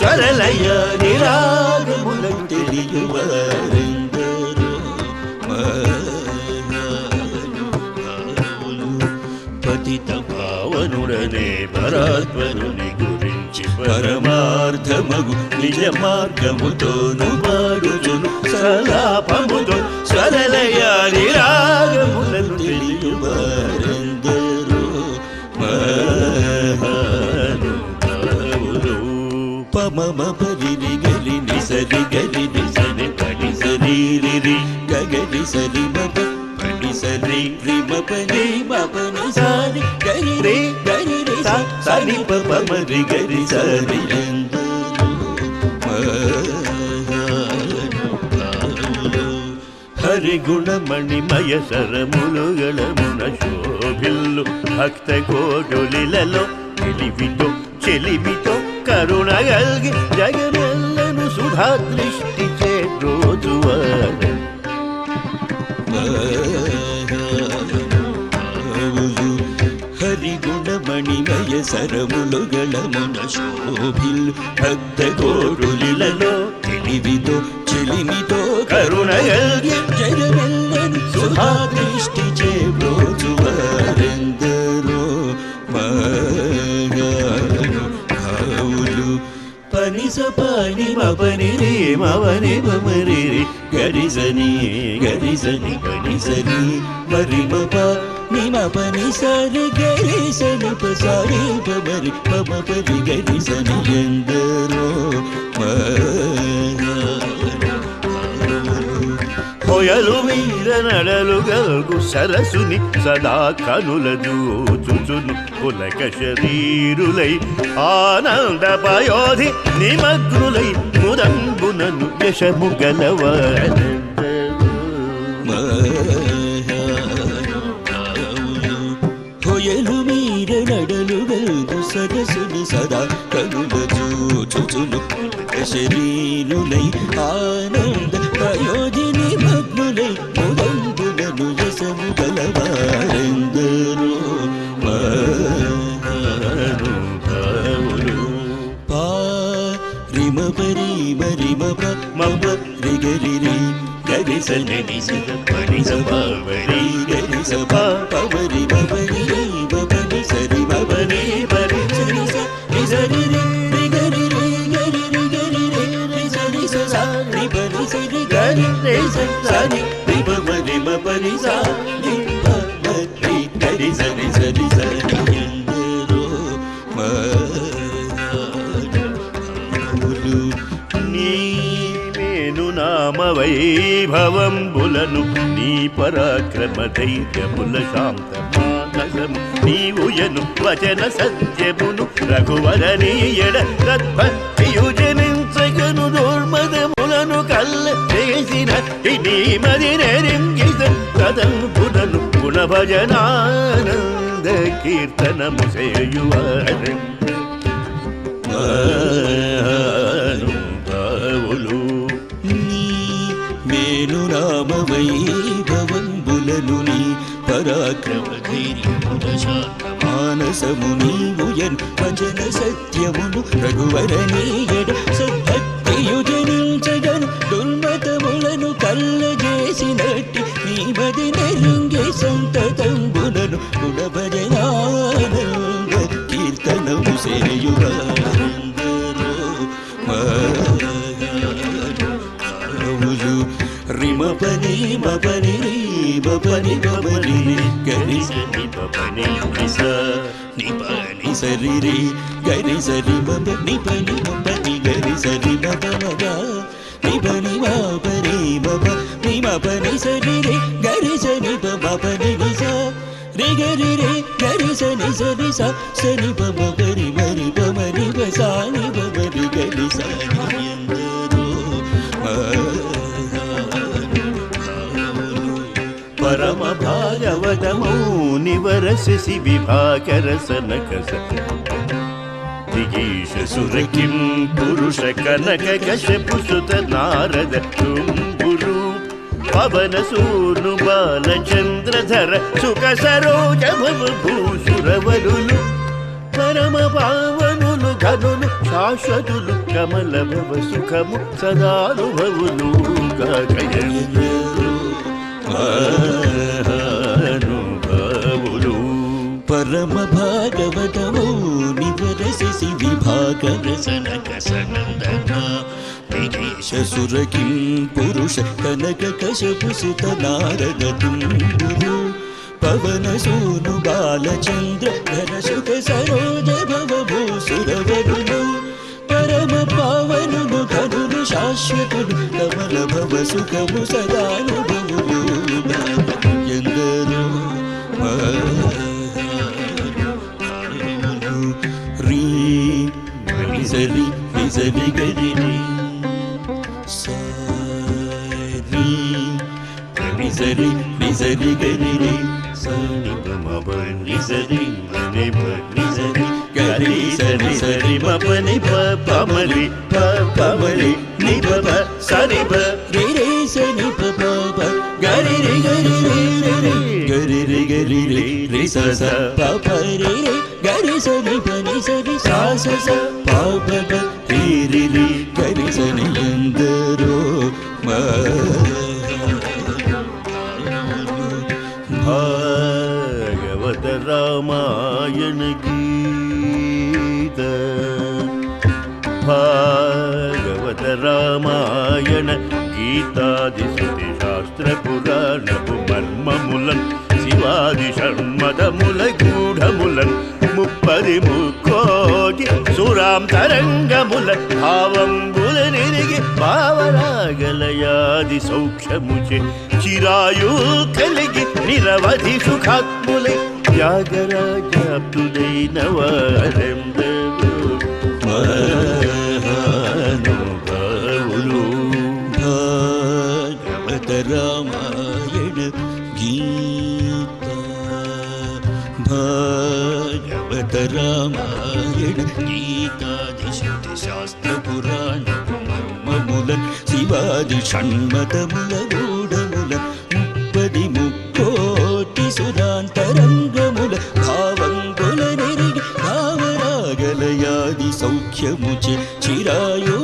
సరళయ నిరాగములకు తెలియువరెందరో పతిత పావనుడనే పరాత్పరుని గురించి పరమార్థమగు నిజ మార్గముతోను పాడుదును సలాపముతో సరళయ నిరాగములను తెలియువరెందరో పమ పరి గరి నిసరి గరి నిసరి పడి సరి రి గరి సరి మప పడి సరి రి మపని మపని సారి గరి రే గరి రే సని పమరి గరి సరి హరి గుణమణిమయ సరములుగళమున శోభిల్లు భక్త కోటులిలలో తెలివితో చెలిమితో కరుణగల్గి జగమెల్లను సుధా దృష్టి చే రోజువారు హరి గుణమణిమయ సరములుగళమున శోభిల్లు భక్త కోటులిలలో తెలివితో చెలిమితో కరుణగల్గి జగమెల్లను సుధా దృష్టి చే రోజువారెందరో పని సపని మపని రే మవని మమరి గరిసని గరిసని పని సరి మరి మప నిమ పని సరి గరిసని పసరి పమరి పమ పరి గరిసని ఎందరో కొయలు వీర నడలు గల్గు సరసుని సదా కనుల చూచును పులక శరీరులై ఆనంద పయోధి నిమగ్నులై ముదంబునను యశము కొయలు వీర నడలు గల్గు సరసుని సదా కనుల చూచును పులక శరీరులై ఆనంద పయోధిని మగ్నులై ముదంబునను యశము గలవారెందరో రిమ పరి మరి మప మప రి గరి రి గరి సని సిద పరి సపరి గరి సప పవరి మపరి మపని సరి మపని పరి సరి సరి రి గరి రి గరి రి గరి రి రి సరి సరి పరి సరి గరి రి సరి రి పవరి మపని సరి పవరి గరి సరి సరి సరి ఎందరో నామ వైభవంబులను నీ పరాక్రమ ధైర్యముల శాంత మానసము నీవుయను వచన సత్యమును రఘువరనీయడ తద్భక్తియు జనించగను దుర్మదములను కల్ల చేసిన నీ మది నెరింగిత కదంబులను గుణభజనానంద కీర్తనము చేయువారు మేలు నామ వైభవంబులను నీ పరాక్రమ ధైర్యముల శాంత మానసము నీవుయన్ వచన సత్యమును రఘువరనీయడ సద్భక్తియు జనించగను దుర్మతములను కల్లజేసినట్టి నీ మది నెరుంగి గుణ భజనానంద కీర్తనము సేయువారెందరో మహానుభావులు. రిమ పని మపని బపని బబలి గరి సరి బపని నిపని సరి రే గరి సరి బబ నిపని బపని గరి సరి బబ మగ నిపని బపని బబ నిమపని సరి రే గరి సరి బపని నిస రే గరి రే గరి సని సరి స సని బబ గరి మరి బమని బసాని బబరి గరి సని ఎందరో పరమ భాగవతమౌ నివరసి విభాకరసనకస దిగీష సురకిం పురుష కనక కశపుసుత నారద తుంబురు పవన సూను బాలచంద్రధర సుఖ సరోజ భవ భూసురవరులు పరమ పావనులు ఘనులు శాశ్వతులు కమల భవ సుఖము సదానుభవులు మహానుభావులు. పరమ భాగవతము నివరసి విభాగరసనకసనందన దిగీష సురకిం పురుష కనక కశపుసుత నారద తుంబురు పవన సూను బాలచంద్ర ధర సుఖ సరోజ భవ భూసురవరులు పరమ పావనులు ఘనులు శాశ్వతులు కమల భవ సుఖము సదానుభవులు ఎందరో రీ నిజరి నిజరి గరి సరి నిజరి నిజరి గరి సని బమ నిజరి మని నిజరి గరి సని సరి మపని పమరి పమరి ని బబ సని బ రే రే సని పప గరి రే గరి రే రే గరి రే గరి రే రే స స పప రే రే గరి సని పని సరి స స స పప రే రే రే గరి సని ఎందరో భాగవత రామాయణ గీత భాగవత రామాయణ గీతాది శృతి శాస్త్ర పురాణపు మర్మములన్ శివాది షణ్మదముల గూఢములన్ ముప్పది ముక్కోటి సురాం తరంగముల భావంబుల నిరిగి భావరాగలయాది సౌఖ్యముచే చిరాయు కలిగి నిరవధి సుఖాత్ములై త్యాగరాజాప్తులైన వారెందరో మహానుభావులు. భాగవత రామాయణ గీత భాగవత రామాయణ గీతాది శృతి శాస్త్ర పురాణ మర్మములన్ శివాది షణ్మతముల గూఢముల ముప్పది ముక్కోటి సురాంతరంగముల భావంబుల నెరిగి భావరాగలయాది సౌఖ్యముచే చిరాయో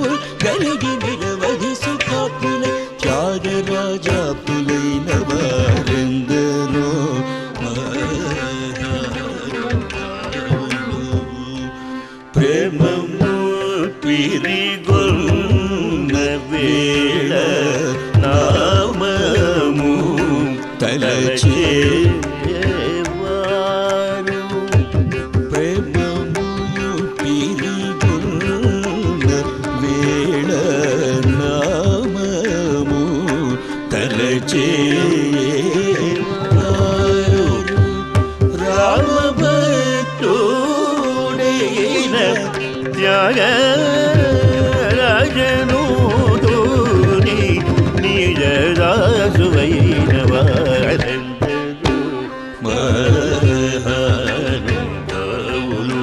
కలిగి నిరవధి సుఖాత్ముల త్యాగరాజాప్తులైన వారెందరో ప్రేమము పిరిగొన్న వేళ నామము తలచేవారు ప్రేమము పిరిగొన్న వేళ నామము తలచేవారు రామభక్తుడైన త్యాగరాజనూతుని నిజదాసువైన వారెందరో మహానుభావులు.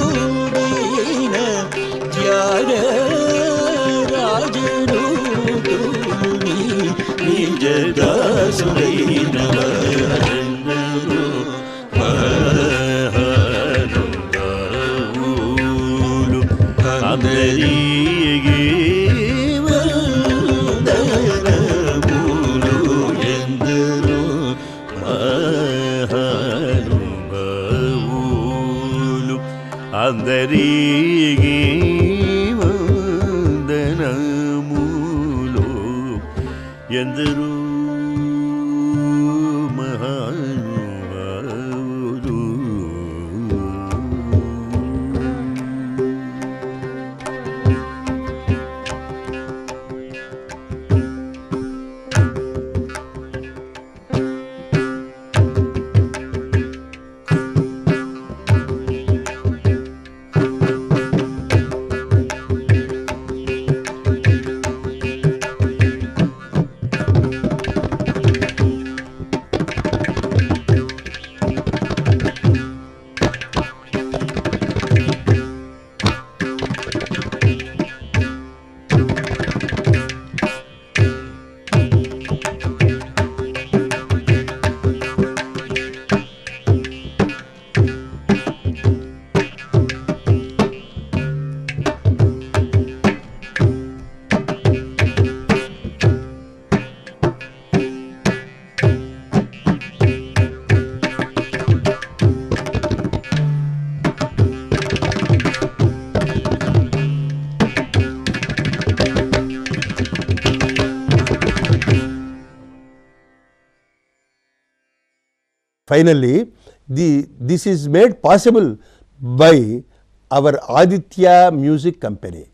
రామభక్తుడైన త్యాగరాజనూతుని నిజదాసువైన వారెందరో మహానుభావులు. అందరికీ వందనములు ఎందరో ఎందరో మహానుభావులు Finally, this is made possible by our Aditya Music Company.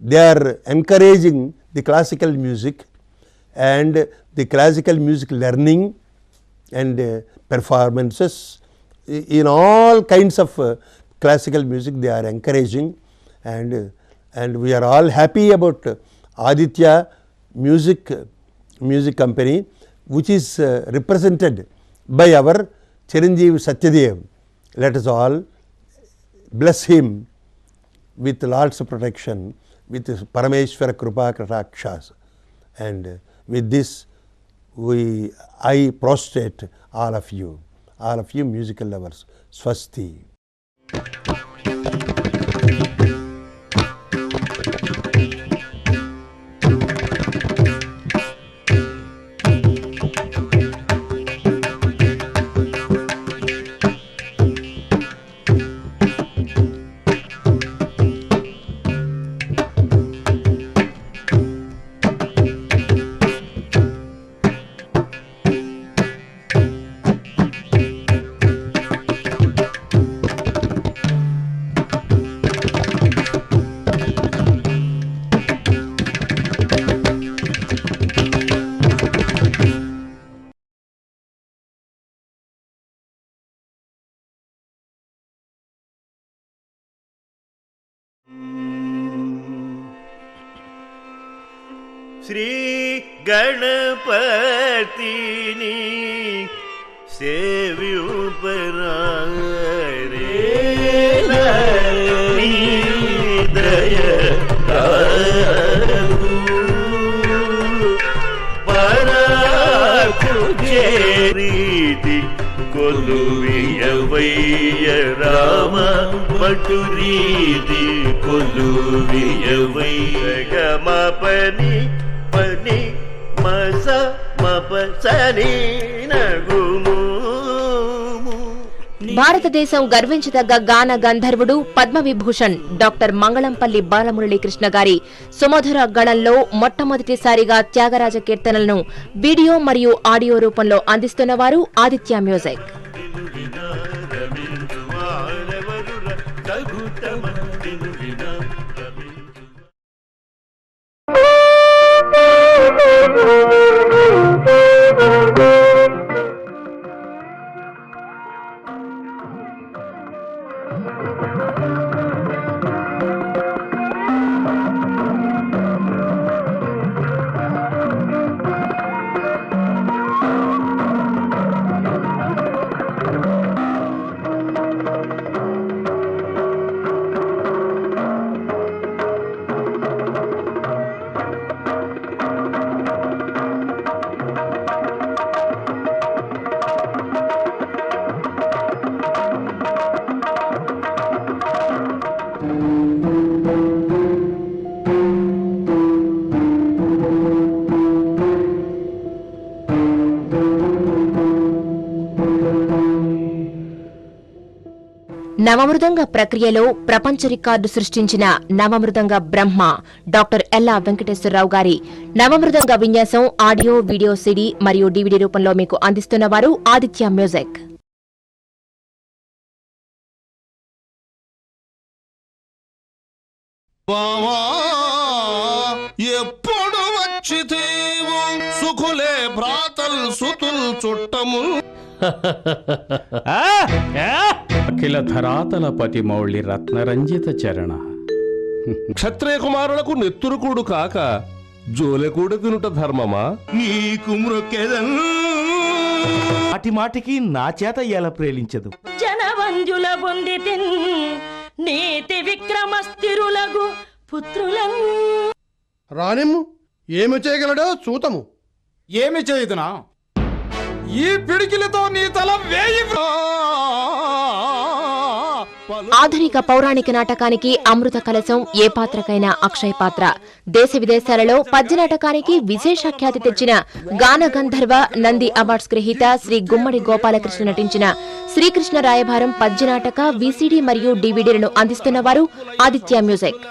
They are encouraging the classical music and the classical music learning and performances in all kinds of classical music they are encouraging, and we are all happy about Aditya Music Company, which is represented by our Chiranjeev Satyadev. Let us all bless him with Lord's protection, with Parameshwara Krupa Katakshas, and with this I prostrate all of you musical lovers. Swasti. Shri గణపతిని సేవ్యుపరారే దయ పరాకుచేరీతి కొలువియవయ్య రామ మటురీతి కొలువియవయ్య గమపని పని మస మప సని నగుము. భారతదేశం గర్వించదగ్గ గాన గంధర్వుడు Padma Vibhushan doctor Mangalampalli Balamuralikrishna గారి సుమధుర గళంలో మొట్టమొదటిసారిగా త్యాగరాజ కీర్తనలను వీడియో మరియు ఆడియో రూపంలో అందిస్తున్నవారు ఆదిత్య మ్యూజిక్. నవమృదంగ ప్రక్రియలో ప్రపంచ రికార్డు సృష్టించిన నవమృదంగ బ్రహ్మ డాక్టర్ ఎల్లా వెంకటేశ్వరరావు గారి నవమృదంగ విన్యాసం ఆడియో, వీడియో సిడి మరియు డివిడి రూపంలో మీకు అందిస్తున్నవారు ఆదిత్య మ్యూజిక్. ఎప్పుడు వచ్చితేవు సుఖులే భ్రాతల్ సుతుల్ చుట్టము. అఖిల ధరాతల పతి మౌళి రత్నరంజిత చరణ. క్షత్రియ కుమారులకు నెత్తురుకూడు కాక జోలెకూడ తినుట ధర్మమా? నీకు మృక్కెదన్ మాటి మాటికి నా చేత ఎలా ప్రేలించదు. జనవంజుల బొందితిన్ నీతి విక్రమస్థిరులగు పుత్రులం. రానిమ్ము, ఏమి చేయగలడో చూతము. ఏమి చేయుదునా? ఈ పిడికిలతో నీ తల వేయి. ఆధునిక పౌరాణిక నాటకానికి అమృత కలశం ఏ పాత్రకైనా అక్షయ పాత్ర. దేశ విదేశాలలో పద్య నాటకానికి విశేష ఖ్యాతి తెచ్చిన గాన గంధర్వ నంది అవార్డ్స్ గ్రహీత శ్రీ గుమ్మడి గోపాలకృష్ణ నటించిన శ్రీకృష్ణ రాయభారం పద్య నాటక విసిడి మరియు డివిడీలను అందిస్తున్నవారు ఆదిత్య మ్యూజిక్.